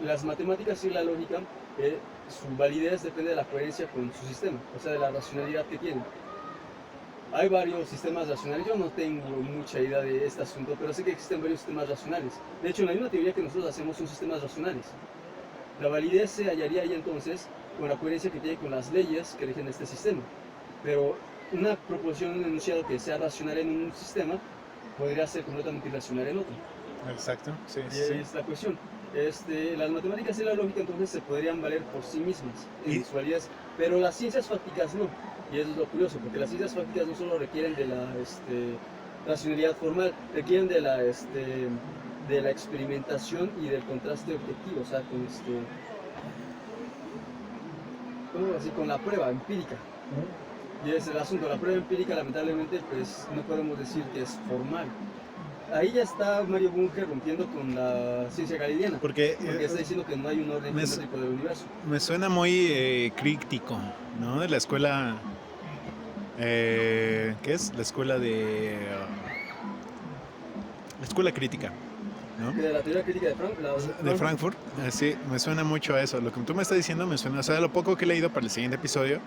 Las matemáticas y la lógica, su validez depende de la coherencia con su sistema, o sea, de la racionalidad que tienen. Hay varios sistemas racionales, yo no tengo mucha idea de este asunto, pero sé que existen varios sistemas racionales. De hecho, en la misma teoría que nosotros hacemos son sistemas racionales. La validez se hallaría ahí entonces con la coherencia que tiene con las leyes que rigen este sistema. Pero una proposición, un enunciado que sea racional en un sistema podría ser completamente irracional en otro. Exacto, sí, y es la cuestión. Las matemáticas y la lógica entonces se podrían valer por sí mismas en sus validez, pero las ciencias fácticas no. Y eso es lo curioso, porque las ciencias fácticas no solo requieren de la racionalidad formal, requieren de la experimentación y del contraste objetivo, o sea, con la prueba empírica. Y ese es el asunto, la prueba empírica lamentablemente pues no podemos decir que es formal. Ahí ya está Mario Bunge rompiendo con la ciencia galileana, porque está diciendo que no hay un orden geométrico del universo. Me suena muy críptico, ¿no? De la escuela, ¿qué es? La escuela la escuela crítica, ¿no? De la teoría crítica de Frankfurt. Sí, me suena mucho a eso. Lo que tú me estás diciendo me suena, o sea, lo poco que he leído para el siguiente episodio,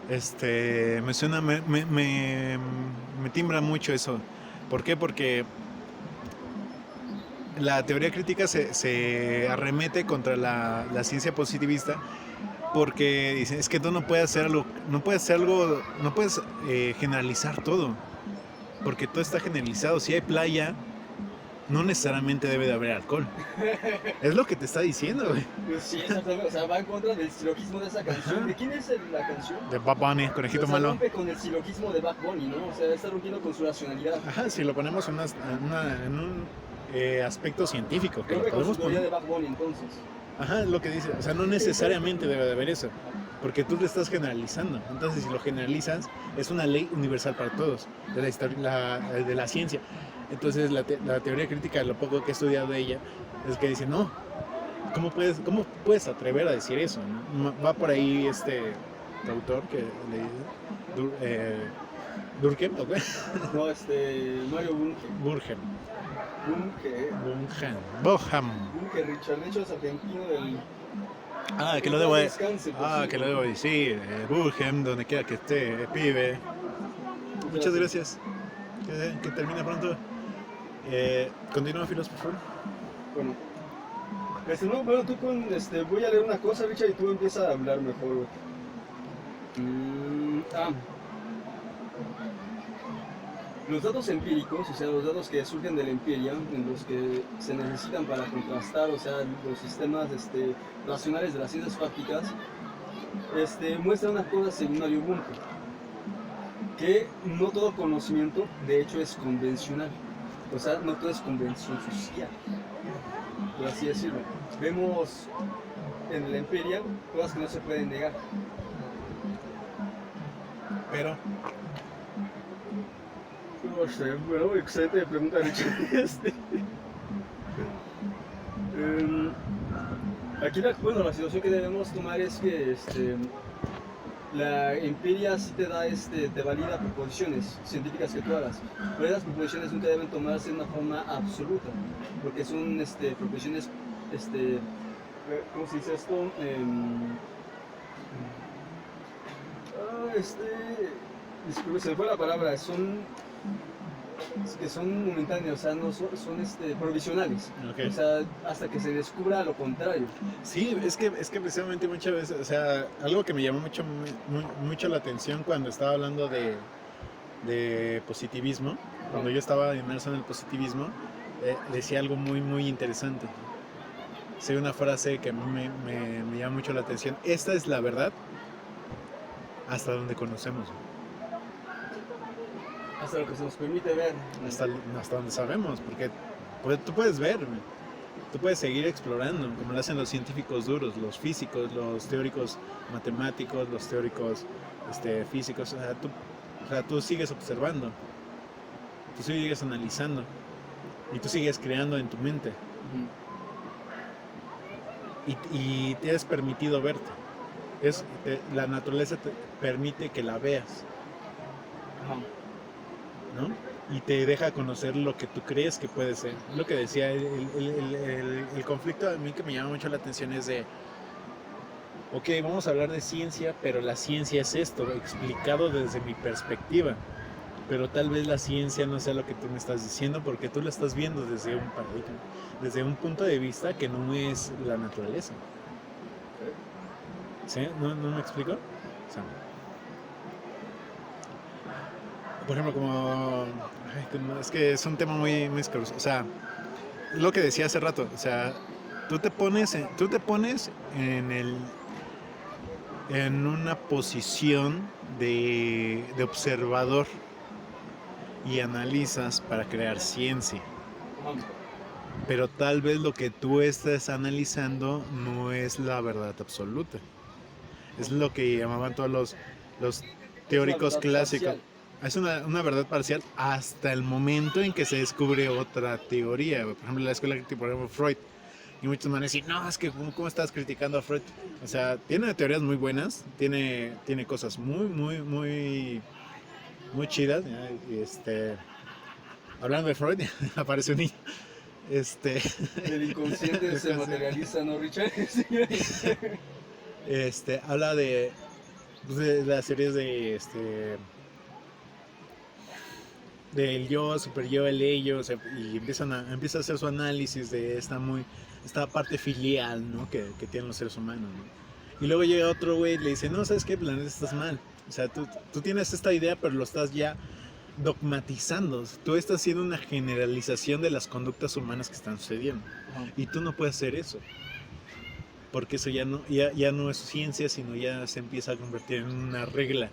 me suena, me timbra mucho eso. ¿Por qué? Porque la teoría crítica se arremete contra la ciencia positivista, porque dicen, es que tú no puedes generalizar todo, porque todo está generalizado. Si hay playa, no necesariamente debe de haber alcohol. Es lo que te está diciendo, güey. Pues sí, exactamente. O sea, va en contra del silogismo de esa canción. Ajá. ¿De quién es la canción? De Bad Bunny, Conejito Malo. Rompe con el silogismo de Bad Bunny, ¿no? O sea, está rompiendo con su racionalidad. Ajá, si lo ponemos en un aspecto científico. Que rompe lo podemos con su teoría poner. de Bad Bunny, entonces. Ajá, lo que dice. O sea, no necesariamente debe de haber eso, porque tú lo estás generalizando. Entonces, si lo generalizas, es una ley universal para todos, de la historia, de la ciencia. Entonces, la teoría crítica, lo poco que he estudiado de ella, es que dice, no, ¿cómo puedes atrever a decir eso? ¿No? Va por ahí tu autor que le dice, Durkheim, ¿ok? No, Mario Bunge. Burgen. Bochum. Bunge, Richard, de hecho es argentino del... Que lo debo Descanse, pues, que lo debo decir. Bochum, donde quiera que esté, pibe. Muchas gracias. Que termine pronto. Continúa, Filos, por favor. Bueno. No, bueno, tú voy a leer una cosa, Richard, y tú empiezas a hablar mejor, güey. Los datos empíricos, o sea, los datos que surgen de la empiria, en los que se necesitan para contrastar, o sea, los sistemas racionales de las ciencias fácticas, muestran una cosa según Mario Bunge, que no todo conocimiento, de hecho, es convencional. O sea, no todo es convención social, por así decirlo. Vemos en la empiria cosas que no se pueden negar. Pero... Bueno, excelente pregunta, Richard. Aquí la situación que debemos tomar es que la empiria sí te da, te valida proposiciones científicas que tú hagas, pero las proposiciones nunca deben tomarse de una forma absoluta, porque son proposiciones, ¿cómo se dice esto? Disculpe, se me fue la palabra, son momentáneos, o sea, no son provisionales. Okay. O sea, hasta que se descubra lo contrario. Sí, es que precisamente muchas veces, o sea, algo que me llamó mucho la atención cuando estaba hablando de positivismo, cuando yo estaba inmerso en el positivismo, decía algo muy interesante. Sí, una frase que me llama mucho la atención. Esta es la verdad hasta donde conocemos. Hasta lo que se nos permite ver. Hasta donde sabemos, porque tú puedes ver, tú puedes seguir explorando, como lo hacen los científicos duros, los físicos, los teóricos matemáticos, los teóricos físicos. O sea, tú sigues observando, tú sigues analizando y tú sigues creando en tu mente. Y te has permitido verte. La naturaleza te permite que la veas, ¿no? Y te deja conocer lo que tú crees que puede ser. Lo que decía, el conflicto a mí que me llama mucho la atención es de, ok, vamos a hablar de ciencia, pero la ciencia es esto, explicado desde mi perspectiva. Pero tal vez la ciencia no sea lo que tú me estás diciendo, porque tú la estás viendo desde un paradigma, desde un punto de vista que no es la naturaleza. ¿Sí? ¿No me explico? O sea, por ejemplo, es que es un tema muy escaroso. O sea, lo que decía hace rato, o sea, tú te pones en una posición de observador y analizas para crear ciencia. Pero tal vez lo que tú estás analizando no es la verdad absoluta. Es lo que llamaban todos los teóricos clásicos. Es una verdad parcial hasta el momento en que se descubre otra teoría. Por ejemplo, la escuela que por ejemplo Freud. Y muchos van a decir, no, es que ¿cómo estás criticando a Freud? O sea, tiene teorías muy buenas, tiene cosas muy chidas. Hablando de Freud, aparece un niño. El inconsciente se materializa, ¿no, Richard? Habla de las series del yo, super yo, el ello, o sea, y empieza a hacer su análisis de esta parte filial, ¿no? que tienen los seres humanos, ¿no? Y luego llega otro güey y le dice, no, ¿sabes qué? Pues la neta estás mal. O sea, tú tienes esta idea, pero lo estás ya dogmatizando. Tú estás haciendo una generalización de las conductas humanas que están sucediendo. Y tú no puedes hacer eso. Porque eso ya no es ciencia, sino ya se empieza a convertir en una regla.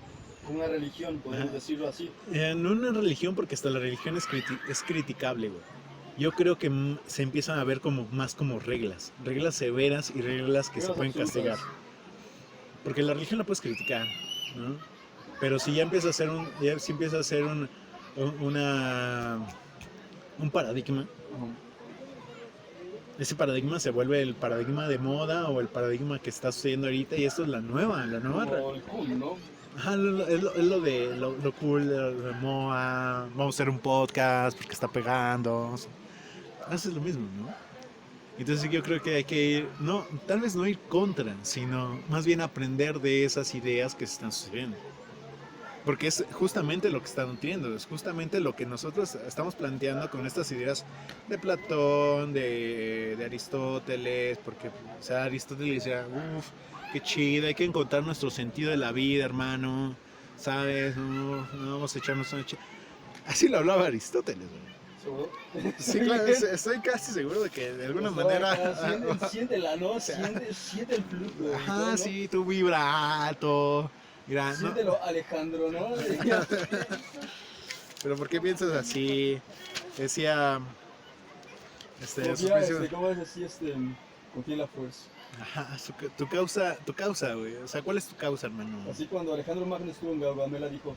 Una religión, podemos decirlo así. No una religión, porque hasta la religión es criticable, güey. Yo creo que se empiezan a ver más como reglas severas y reglas que se pueden castigar. Porque la religión la puedes criticar, ¿no? Pero si ya empieza a ser un paradigma, ese paradigma se vuelve el paradigma de moda o el paradigma que está sucediendo ahorita, y esto es la nueva. Como el cool, ¿no? Ajá, es lo cool, de moda. Vamos a hacer un podcast porque está pegando. haces lo mismo, ¿no? Entonces yo creo que hay que ir, no, tal vez no ir contra, sino más bien aprender de esas ideas que se están sucediendo. Porque es justamente lo que están nutriendo, es justamente lo que nosotros estamos planteando con estas ideas de Platón, de Aristóteles, porque, o sea, Aristóteles decía, uff, qué chido, hay que encontrar nuestro sentido de la vida, hermano, ¿sabes? No, no vamos a echarnos una Así lo hablaba Aristóteles, güey. ¿Seguro? Sí, claro, estoy casi seguro de que de alguna manera... Siéntela, ¿no? Siente el flujo. Ajá, ¿no? sí, tu vibrato. Mira, Siéntelo, ¿no? Alejandro, ¿no? Pero ¿por qué piensas así? Decía... ¿Cómo es así? Confía en la fuerza. Ajá, tu causa, güey. O sea, ¿cuál es tu causa, hermano? Así cuando Alejandro Magno estuvo en Gaugamela dijo...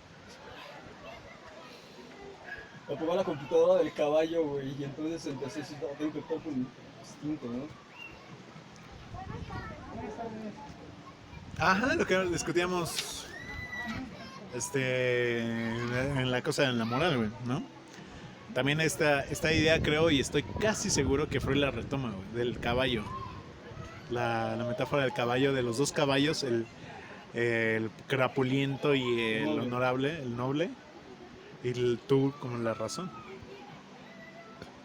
Apagó la computadora del caballo, güey, y entonces empecé a decir, no, tengo que actuar con instinto, ¿no? Ajá, lo que discutíamos en la cosa de la moral, güey, ¿no? También esta idea creo y estoy casi seguro que Freud la retoma, güey, del caballo. La metáfora del caballo, de los dos caballos, el crapuliento y el honorable, el noble, y el tú como la razón.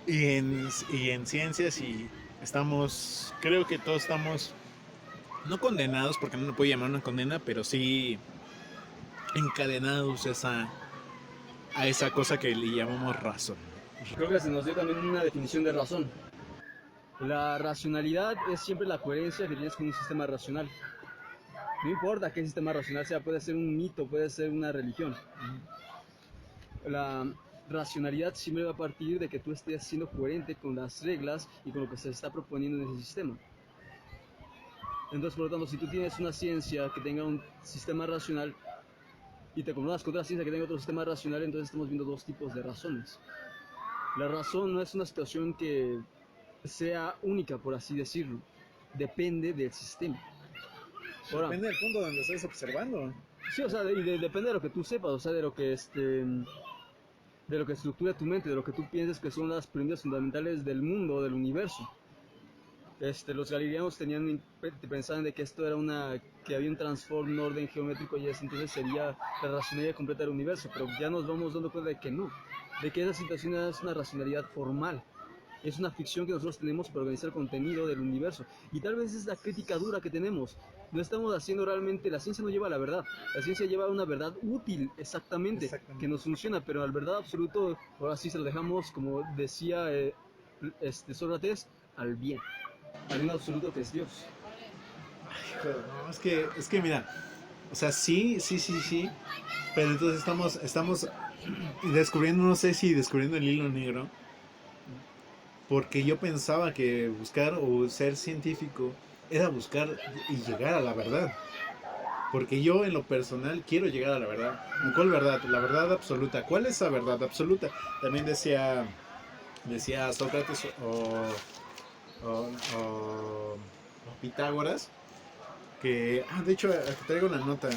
Y en ciencias y creo que todos estamos, no condenados, porque no me puedo llamar una condena, pero sí encadenados a esa cosa que le llamamos razón. Creo que se nos dio también una definición de razón. La racionalidad es siempre la coherencia que tienes con un sistema racional. No importa qué sistema racional sea, puede ser un mito, puede ser una religión. La racionalidad siempre va a partir de que tú estés siendo coherente con las reglas y con lo que se está proponiendo en ese sistema. Entonces, por lo tanto, si tú tienes una ciencia que tenga un sistema racional y te confundas con otra ciencia que tenga otro sistema racional, entonces estamos viendo dos tipos de razones. La razón no es una situación que sea única, por así decirlo. Depende del sistema. Ahora, depende del punto donde estés observando. Sí, o sea, depende de lo que tú sepas, o sea, de lo que estructura tu mente, de lo que tú piensas que son las premisas fundamentales del mundo, del universo. Los galileanos pensaban de que esto era que había un transform, un orden geométrico y eso, entonces sería la racionalidad completa del universo, pero ya nos vamos dando cuenta de que no, de que esa situación es una racionalidad formal, es una ficción que nosotros tenemos para organizar el contenido del universo, y tal vez es la crítica dura que tenemos. No estamos haciendo realmente, la ciencia no lleva a la verdad, la ciencia lleva a una verdad útil, exactamente, que nos funciona, pero al verdad absoluto, ahora sí se lo dejamos, como decía Sócrates, al bien. Hay un absoluto que es Dios. Ay, no, es que mira, o sea, sí, pero entonces estamos descubriendo, no sé si descubriendo el hilo negro, porque yo pensaba que buscar o ser científico era buscar y llegar a la verdad, porque yo en lo personal quiero llegar a la verdad. ¿Cuál verdad? La verdad absoluta. ¿Cuál es esa verdad absoluta? También decía Sócrates o Pitágoras, que de hecho aquí traigo la nota,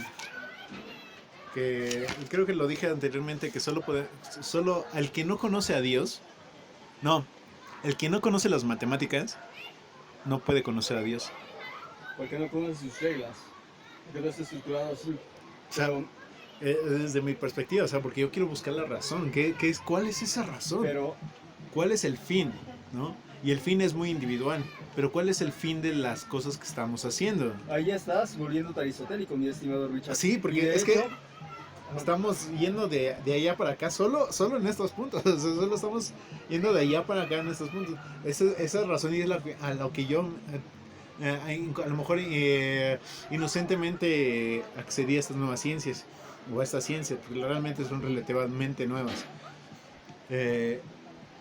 que creo que lo dije anteriormente, que solo al que no conoce a Dios, el que no conoce las matemáticas no puede conocer a Dios, porque no conoce sus reglas, porque no está estructurado así. O sea, desde mi perspectiva, o sea, porque yo quiero buscar la razón. ¿Cuál es esa razón? Pero ¿cuál es el fin? ¿No? Y el fin es muy individual, pero ¿cuál es el fin de las cosas que estamos haciendo? Ahí estás volviéndote aristotélico, mi estimado Richard. Sí, porque es que estamos yendo de allá para acá, solo en estos puntos, solo estamos yendo de allá para acá en estos puntos. Esa razón es a lo que yo a lo mejor inocentemente accedí a estas nuevas ciencias, o a estas ciencias, porque realmente son relativamente nuevas.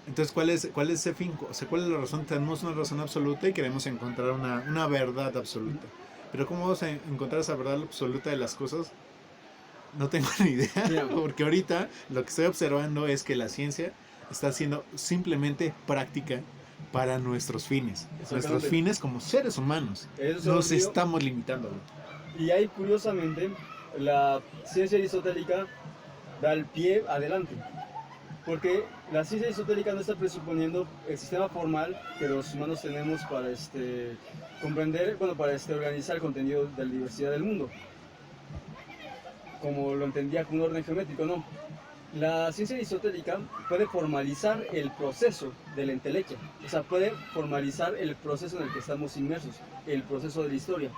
Entonces, ¿cuál es ese fin? O sea, ¿cuál es la razón? Tenemos una razón absoluta y queremos encontrar una verdad absoluta. Pero ¿cómo vamos a encontrar esa verdad absoluta de las cosas? No tengo ni idea, porque ahorita lo que estoy observando es que la ciencia está siendo simplemente práctica para nuestros fines. Nuestros fines como seres humanos. Nos estamos limitando. Y ahí, curiosamente, la ciencia aristotélica da el pie adelante. Porque la ciencia aristotélica no está presuponiendo el sistema formal que los humanos tenemos para comprender, bueno, para organizar el contenido de la diversidad del mundo, como lo entendía con un orden geométrico, no. La ciencia aristotélica puede formalizar el proceso de la entelequia, o sea, puede formalizar el proceso en el que estamos inmersos, el proceso de la historia.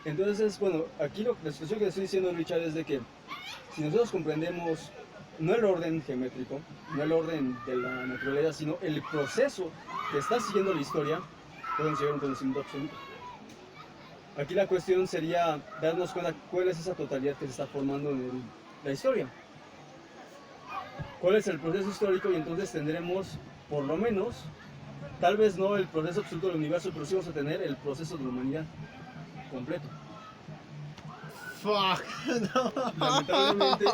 Entonces, bueno, aquí la expresión que estoy diciendo, Richard, es de que si nosotros comprendemos no el orden geométrico, no el orden de la naturaleza, sino el proceso que está siguiendo la historia, podemos llegar a un conocimiento absoluto. Aquí la cuestión sería darnos cuenta cuál es esa totalidad que se está formando en la historia. ¿Cuál es el proceso histórico? Y entonces tendremos, por lo menos, tal vez no el proceso absoluto del universo, pero sí vamos a tener el proceso de la humanidad completo. Fuck, no. Lamentablemente.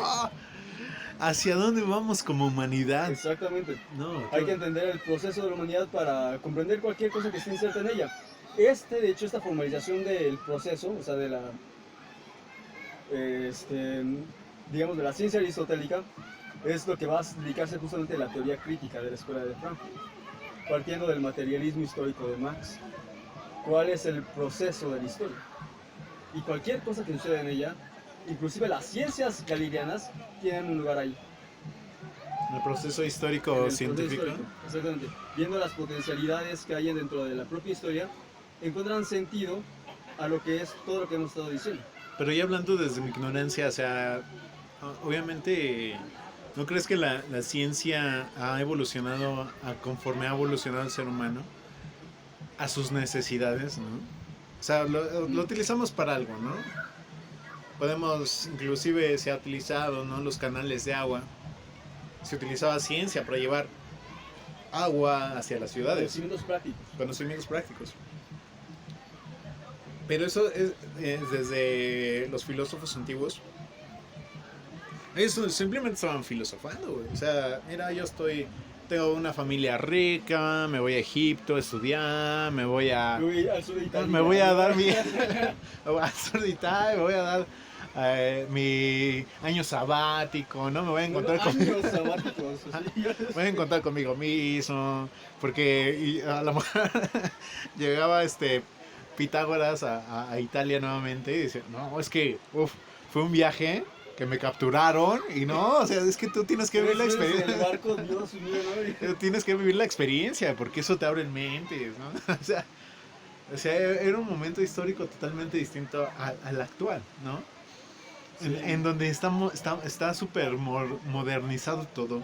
¿Hacia dónde vamos como humanidad? Exactamente. No, hay que entender el proceso de la humanidad para comprender cualquier cosa que esté inserta en ella. De hecho, esta formalización del proceso, o sea, de la, digamos, de la ciencia aristotélica, es lo que va a explicarse justamente en la teoría crítica de la escuela de Frankfurt, partiendo del materialismo histórico de Marx. ¿Cuál es el proceso de la historia? Y cualquier cosa que suceda en ella, inclusive las ciencias galileanas, tienen un lugar ahí. El proceso histórico científico. Exactamente. Viendo las potencialidades que hay dentro de la propia historia, encuentran sentido a lo que es todo lo que hemos estado diciendo. Pero ya hablando desde mi ignorancia, o sea, obviamente, ¿no crees que la ciencia ha evolucionado conforme ha evolucionado el ser humano a sus necesidades, ¿no? O sea, lo utilizamos para algo, ¿no? Podemos, inclusive se ha utilizado, ¿no? Los canales de agua. Se utilizaba ciencia para llevar agua hacia las ciudades. Conocimientos prácticos. Conocimientos prácticos. Pero eso es desde los filósofos antiguos. Ellos simplemente estaban filosofando, güey. O sea, mira, tengo una familia rica, me voy a Egipto a estudiar, me voy al sur de Italia. Me voy a dar al sur de Italia, me voy a dar mi año sabático, ¿no? Me voy a encontrar voy a encontrar conmigo mismo, porque a lo mejor llegaba Pitágoras a Italia nuevamente y dice, no, es que fue un viaje que me capturaron y no, o sea, es que tú tienes que vivir la experiencia. El barco, Dios mío, ¿no? Tienes que vivir la experiencia porque eso te abre mentes, ¿no? O sea, era un momento histórico totalmente distinto al actual, ¿no? Sí. En donde está súper modernizado todo,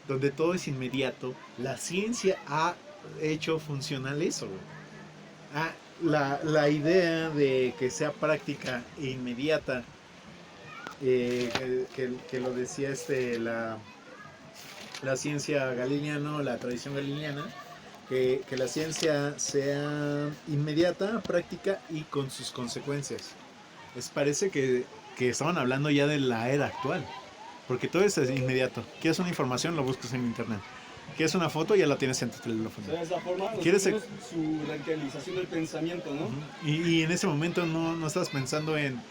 donde todo es inmediato. La ciencia ha hecho funcional eso, la idea de que sea práctica e inmediata, que lo decía la ciencia galileana, la tradición galileana, que la ciencia sea inmediata, práctica y con sus consecuencias. Parece que estaban hablando ya de la era actual, porque todo es inmediato. Quieres una información, lo buscas en internet. Quieres una foto, ya la tienes en tu teléfono. O sea, de esa forma, ¿Quieres su radicalización del pensamiento, ¿no? Y en ese momento no estás pensando en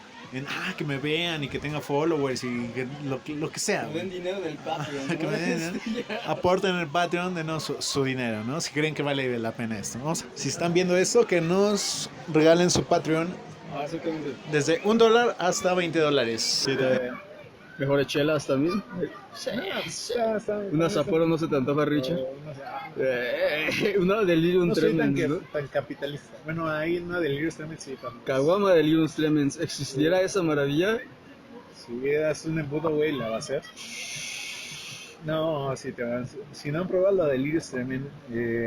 que me vean y que tenga followers y que lo que sea. Que me den dinero del Patreon, ¿no? Que me den, aporten en el Patreon, denos su dinero, ¿no? Si creen que vale la pena esto. Si están viendo esto, que nos regalen su Patreon desde $1 hasta $20. Sí, mejores chelas también. Sí, unas afuera no se te antoja, Richard. Una Delirium Tremens, ¿no? Tan capitalista. Bueno, hay una Delirium Tremens, sí. Caguama Delirium Tremens. ¿Existiera esa maravilla? Si das un embudo, güey, la va a hacer. No, si no han probado la Delirium Tremens,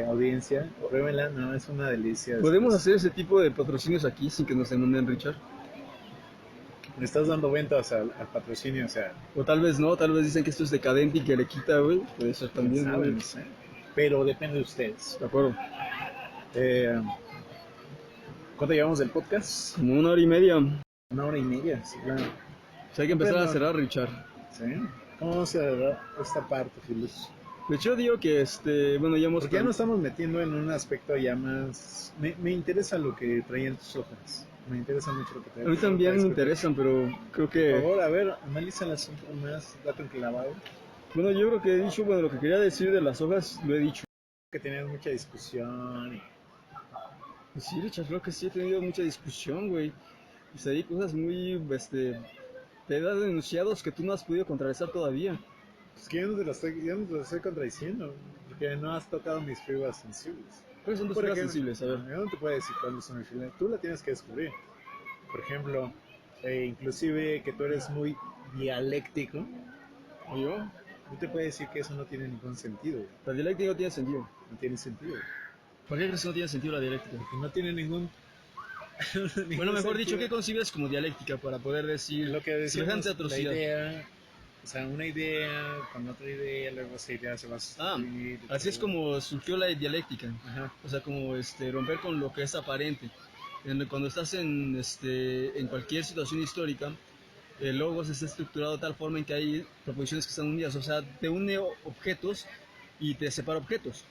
audiencia, pruébenla, no, es una delicia. ¿Podemos hacer ese tipo de patrocinios aquí sin que nos demanden, Richard? Le estás dando ventas al patrocinio, o sea. O tal vez no, tal vez dicen que esto es decadente y que le quita, güey. Puede ser también, ¿no? No sé. Pero depende de ustedes. De acuerdo. ¿Cuánto llevamos del podcast? Como 1 hora y media. 1 hora y media, sí, claro. O sea, hay que empezar a cerrar, Richard. ¿Sí? ¿Cómo se cerrar esta parte, Filus? De hecho, digo que, bueno, ya hemos... Porque ya nos estamos metiendo en un aspecto ya más... Me interesa lo que traían tus hojas. Me interesa mucho lo que traían. A mí también me interesan, pero creo que... Por favor, a ver, analízalas un poco más, date un clavado. Bueno, yo creo que he dicho, bueno, lo que quería decir de las hojas lo he dicho. Que tenías mucha discusión. Sí, Richard, creo que sí he tenido mucha discusión, güey. O sea, hay cosas muy, te he dado enunciados que tú no has podido contrarrestar todavía. Es que yo no te lo estoy contradiciendo, porque no has tocado mis fibras sensibles. ¿Cuáles son tus Por fibras ejemplo, sensibles? A ver. yo no te puedo decir cuáles son mis fibras, tú la tienes que descubrir. Por ejemplo, inclusive que tú eres muy dialéctico, ¿O yo? yo te puedo decir que eso no tiene ningún sentido, güey. La dialéctica no tiene sentido. No tiene sentido, güey. ¿Por qué crees que no tiene sentido la dialéctica? Porque no tiene ningún... Bueno, mejor dicho, ¿qué sentido. concibes como dialéctica para poder decir Lo que decimos, semejante la atrocidad? idea, o sea, una idea con otra idea, luego esa idea se va a sustituir. Así es como surgió la dialéctica. Ajá. O sea, como romper con lo que es aparente. Cuando estás en cualquier situación histórica, el logos está estructurado de tal forma en que hay proposiciones que están unidas. O sea, te une objetos y te separa objetos.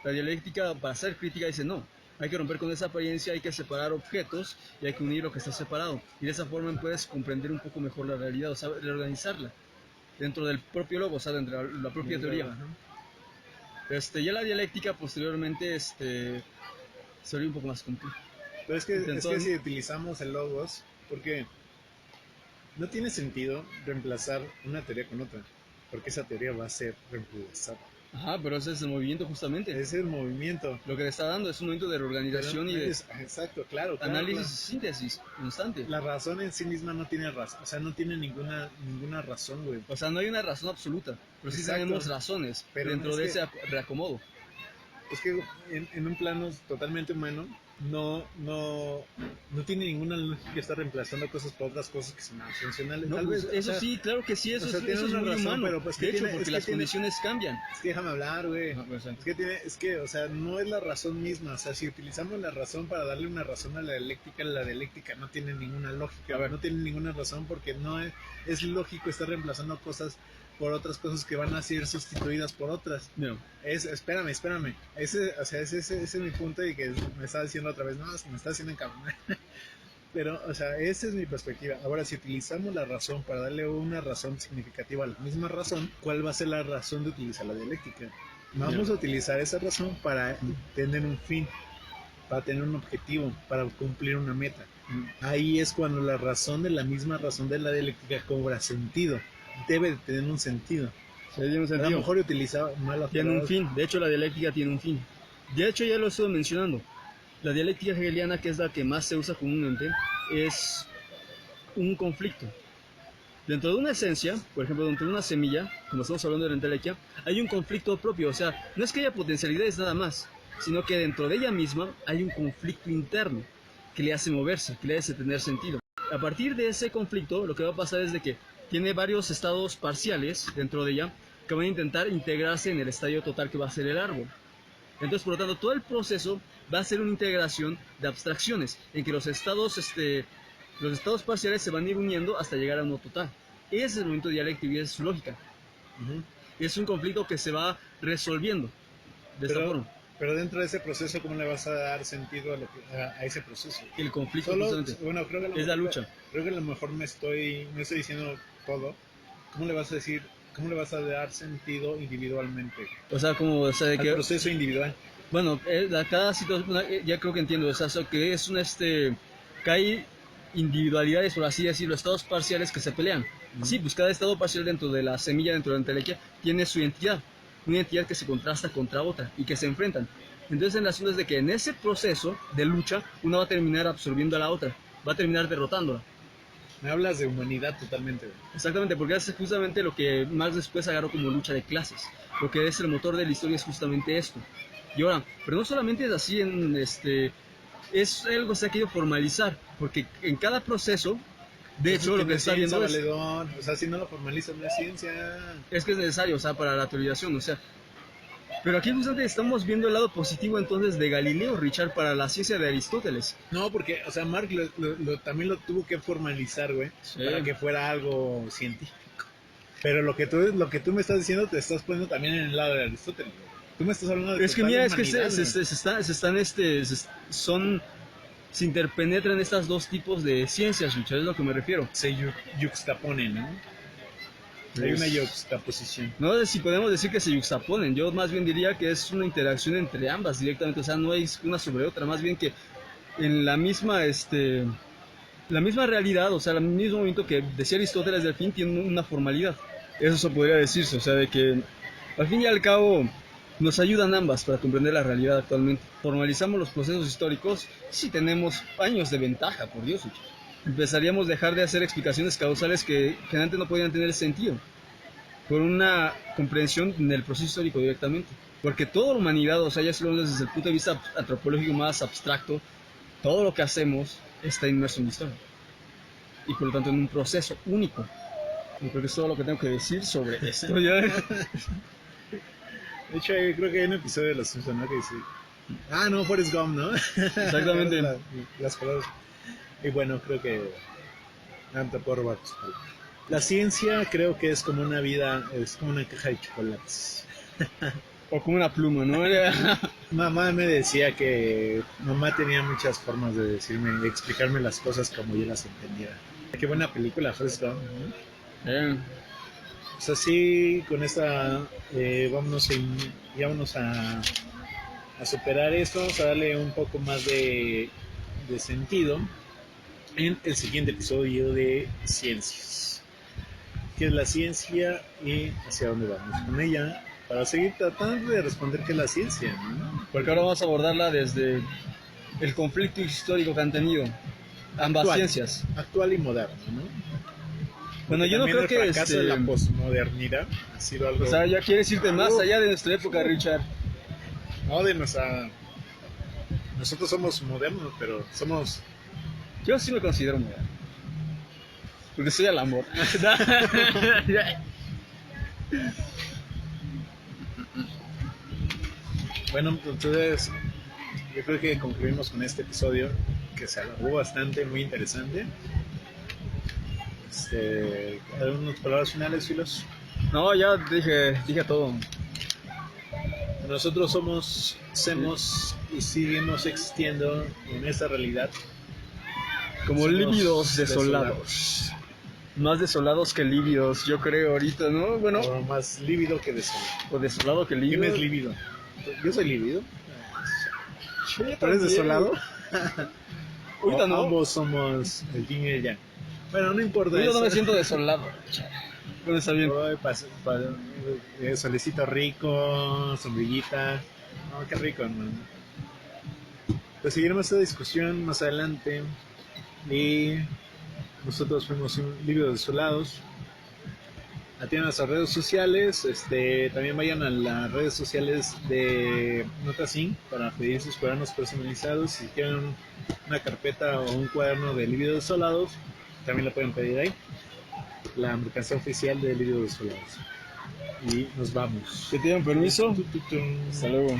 La dialéctica, para ser crítica, dice no. Hay que romper con esa apariencia, hay que separar objetos y hay que unir lo que está separado. Y de esa forma puedes comprender un poco mejor la realidad, o sea, reorganizarla dentro del propio logo, o sea, dentro de la propia teoría. Ya la dialéctica posteriormente se volvió un poco más compleja. Pero es que si utilizamos el logos, porque no tiene sentido reemplazar una teoría con otra, porque esa teoría va a ser reemplazada. Ajá, pero ese es el movimiento justamente. Ese es el movimiento. Lo que le está dando es un momento de reorganización y de exacto, claro, análisis claro. y síntesis constante. La razón en sí misma no tiene razón, o sea, no tiene ninguna razón, güey. O sea, no hay una razón absoluta, pero sí Exacto. tenemos razones Pero dentro de ese reacomodo. Es que en un plano totalmente humano no tiene ninguna lógica estar reemplazando cosas por otras cosas que son funcionales. No, Tal pues, vez, eso o sea, sí, claro que sí, eso, o sea, eso tiene es una muy razón, humano. pero pues de hecho, porque las tiene, condiciones cambian. es que déjame hablar, güey. Ajá, pues, Es que, o sea, no es la razón misma. O sea, si utilizamos la razón para darle una razón a la dialéctica no tiene ninguna lógica. A ver. No tiene ninguna razón porque no es lógico estar reemplazando cosas por otras cosas que van a ser sustituidas por otras. No. Espérame. Ese es mi punto y que me está diciendo otra vez, no, me está haciendo encabronar. Pero, o sea, esa es mi perspectiva. Ahora, si utilizamos la razón para darle una razón significativa a la misma razón, ¿cuál va a ser la razón de utilizar la dialéctica? Vamos a utilizar esa razón para tener un fin, para tener un objetivo, para cumplir una meta. Ahí es cuando la razón de la misma razón de la dialéctica cobra sentido. Debe de tener un sentido. Sí, tiene un A sentido. lo mejor utilizaba mal Tiene un fin. De hecho, la dialéctica tiene un fin. De hecho, ya lo estuve mencionando. La dialéctica hegeliana, que es la que más se usa comúnmente, es un conflicto. Dentro de una esencia, por ejemplo, dentro de una semilla, como estamos hablando de la entelequia, hay un conflicto propio. O sea, no es que haya potencialidades nada más, sino que dentro de ella misma hay un conflicto interno que le hace moverse, que le hace tener sentido. A partir de ese conflicto, lo que va a pasar es de que tiene varios estados parciales dentro de ella que van a intentar integrarse en el estadio total que va a ser el árbol. Entonces, por lo tanto, todo el proceso va a ser una integración de abstracciones, en que los estados parciales se van a ir uniendo hasta llegar a uno total. Ese es el momento dialéctico y esa es su lógica. Es un conflicto que se va resolviendo de esta forma. Pero dentro de ese proceso, ¿cómo le vas a dar sentido a ese proceso? El conflicto justamente, bueno, creo que es la lucha. Creo que a lo mejor me estoy diciendo todo. ¿Cómo le vas a decir? ¿Cómo le vas a dar sentido individualmente? O sea, como, o sea, de al que proceso individual. Bueno, cada situación, ya creo que entiendo, o sea, que es que hay individualidades, por así decirlo, estados parciales que se pelean. Sí, pues cada estado parcial dentro de la semilla, dentro de la entelequia, tiene su identidad, una identidad que se contrasta contra otra y que se enfrentan. Entonces, el asunto es de que en ese proceso de lucha, una va a terminar absorbiendo a la otra, va a terminar derrotándola. Me hablas de humanidad totalmente. Exactamente, porque es justamente lo que Marx después agarró como lucha de clases. Lo que es el motor de la historia es justamente esto. Y ahora, pero no solamente es así, es algo que se ha querido formalizar, porque en cada proceso, de hecho, lo que está viendo es... Valedor. O sea, si no lo formalizas, no es ciencia. Es que es necesario, o sea, para la teorización, o sea... Pero aquí justamente estamos viendo el lado positivo entonces de Galileo, Richard, para la ciencia de Aristóteles. No, porque, o sea, Marx también lo tuvo que formalizar, güey, para que fuera algo científico. Pero lo que tú me estás diciendo, te estás poniendo también en el lado de Aristóteles, güey. Tú me estás hablando de... Es que mira, es que humanidad, se interpenetran estas dos tipos de ciencias, Richard, es a lo que me refiero. se yuxtaponen, ¿no? Hay una yuxtaposición. No sé si podemos decir que se yuxtaponen, yo más bien diría que es una interacción entre ambas directamente, o sea, no es una sobre otra, más bien que en la misma realidad, o sea, el mismo momento que decía Aristóteles del fin tiene una formalidad. Eso se podría decirse, o sea, de que al fin y al cabo nos ayudan ambas para comprender la realidad actualmente. Formalizamos los procesos históricos si tenemos años de ventaja, por Dios. Empezaríamos a dejar de hacer explicaciones causales que antes no podían tener sentido, por una comprensión del proceso histórico directamente. Porque toda la humanidad, o sea, ya si lo vemos desde el punto de vista antropológico más abstracto, todo lo que hacemos está inmerso en la historia. Y por lo tanto en un proceso único. Yo creo que es todo lo que tengo que decir sobre esto. ¿Ya? De hecho, creo que hay un episodio de Los Simpsons, ¿no? Que dice... Ah, no, Forrest Gump, ¿no? Exactamente. Las palabras. Y bueno, creo que... te puedo robar tus palabras. La ciencia creo que es como una vida, es como una caja de chocolates. O como una pluma, ¿no? Mamá me decía que mamá tenía muchas formas de decirme, de explicarme las cosas como yo las entendiera. Qué buena película, Forrest Gump, ¿no? Pues así, con esta, vámonos a superar esto, vamos a darle un poco más de sentido en el siguiente episodio de Ciencias. ¿Qué es la ciencia y hacia dónde vamos con ella? Para seguir tratando de responder qué es la ciencia, ¿no? Porque ahora vamos a abordarla desde el conflicto histórico que han tenido ambas ciencias. Actual y moderno, ¿no? Bueno, yo no creo que el fracaso de la posmodernidad ha sido algo... O sea, ya quieres irte más allá de nuestra época, Richard. No, de nuestra... Nosotros somos modernos, pero somos... Yo sí me considero moderno. Porque soy al amor. Bueno, entonces yo creo que concluimos con este episodio que se alargó bastante, muy interesante. ¿Algunas palabras finales, Filos? No, ya dije todo. Nosotros somos y seguimos existiendo en esta realidad. Como Somos lívidos desolados. Más desolados que lívidos, yo creo ahorita, ¿no? Bueno. O más lívido que desolado. O desolado que lívido. ¿Quién es lívido? Yo soy lívido. ¿Tú eres desolado? Ahorita no. Ambos somos el yin y el yang. Bueno, no importa. Yo no me siento desolado. Bueno, está bien. Solecito rico, sombrillita. Oh, qué rico, hermano. Pues seguiremos esta discusión más adelante. Y nosotros fuimos Lívidos Desolados. Atiendan nuestras redes sociales. También vayan a las redes sociales de Notasin para pedir sus cuadernos personalizados. Si quieren una carpeta o un cuaderno de Lívidos Desolados, también lo pueden pedir ahí. La mercancía oficial de Lívidos Desolados. Y nos vamos. ¿Que tienen permiso? Hasta luego.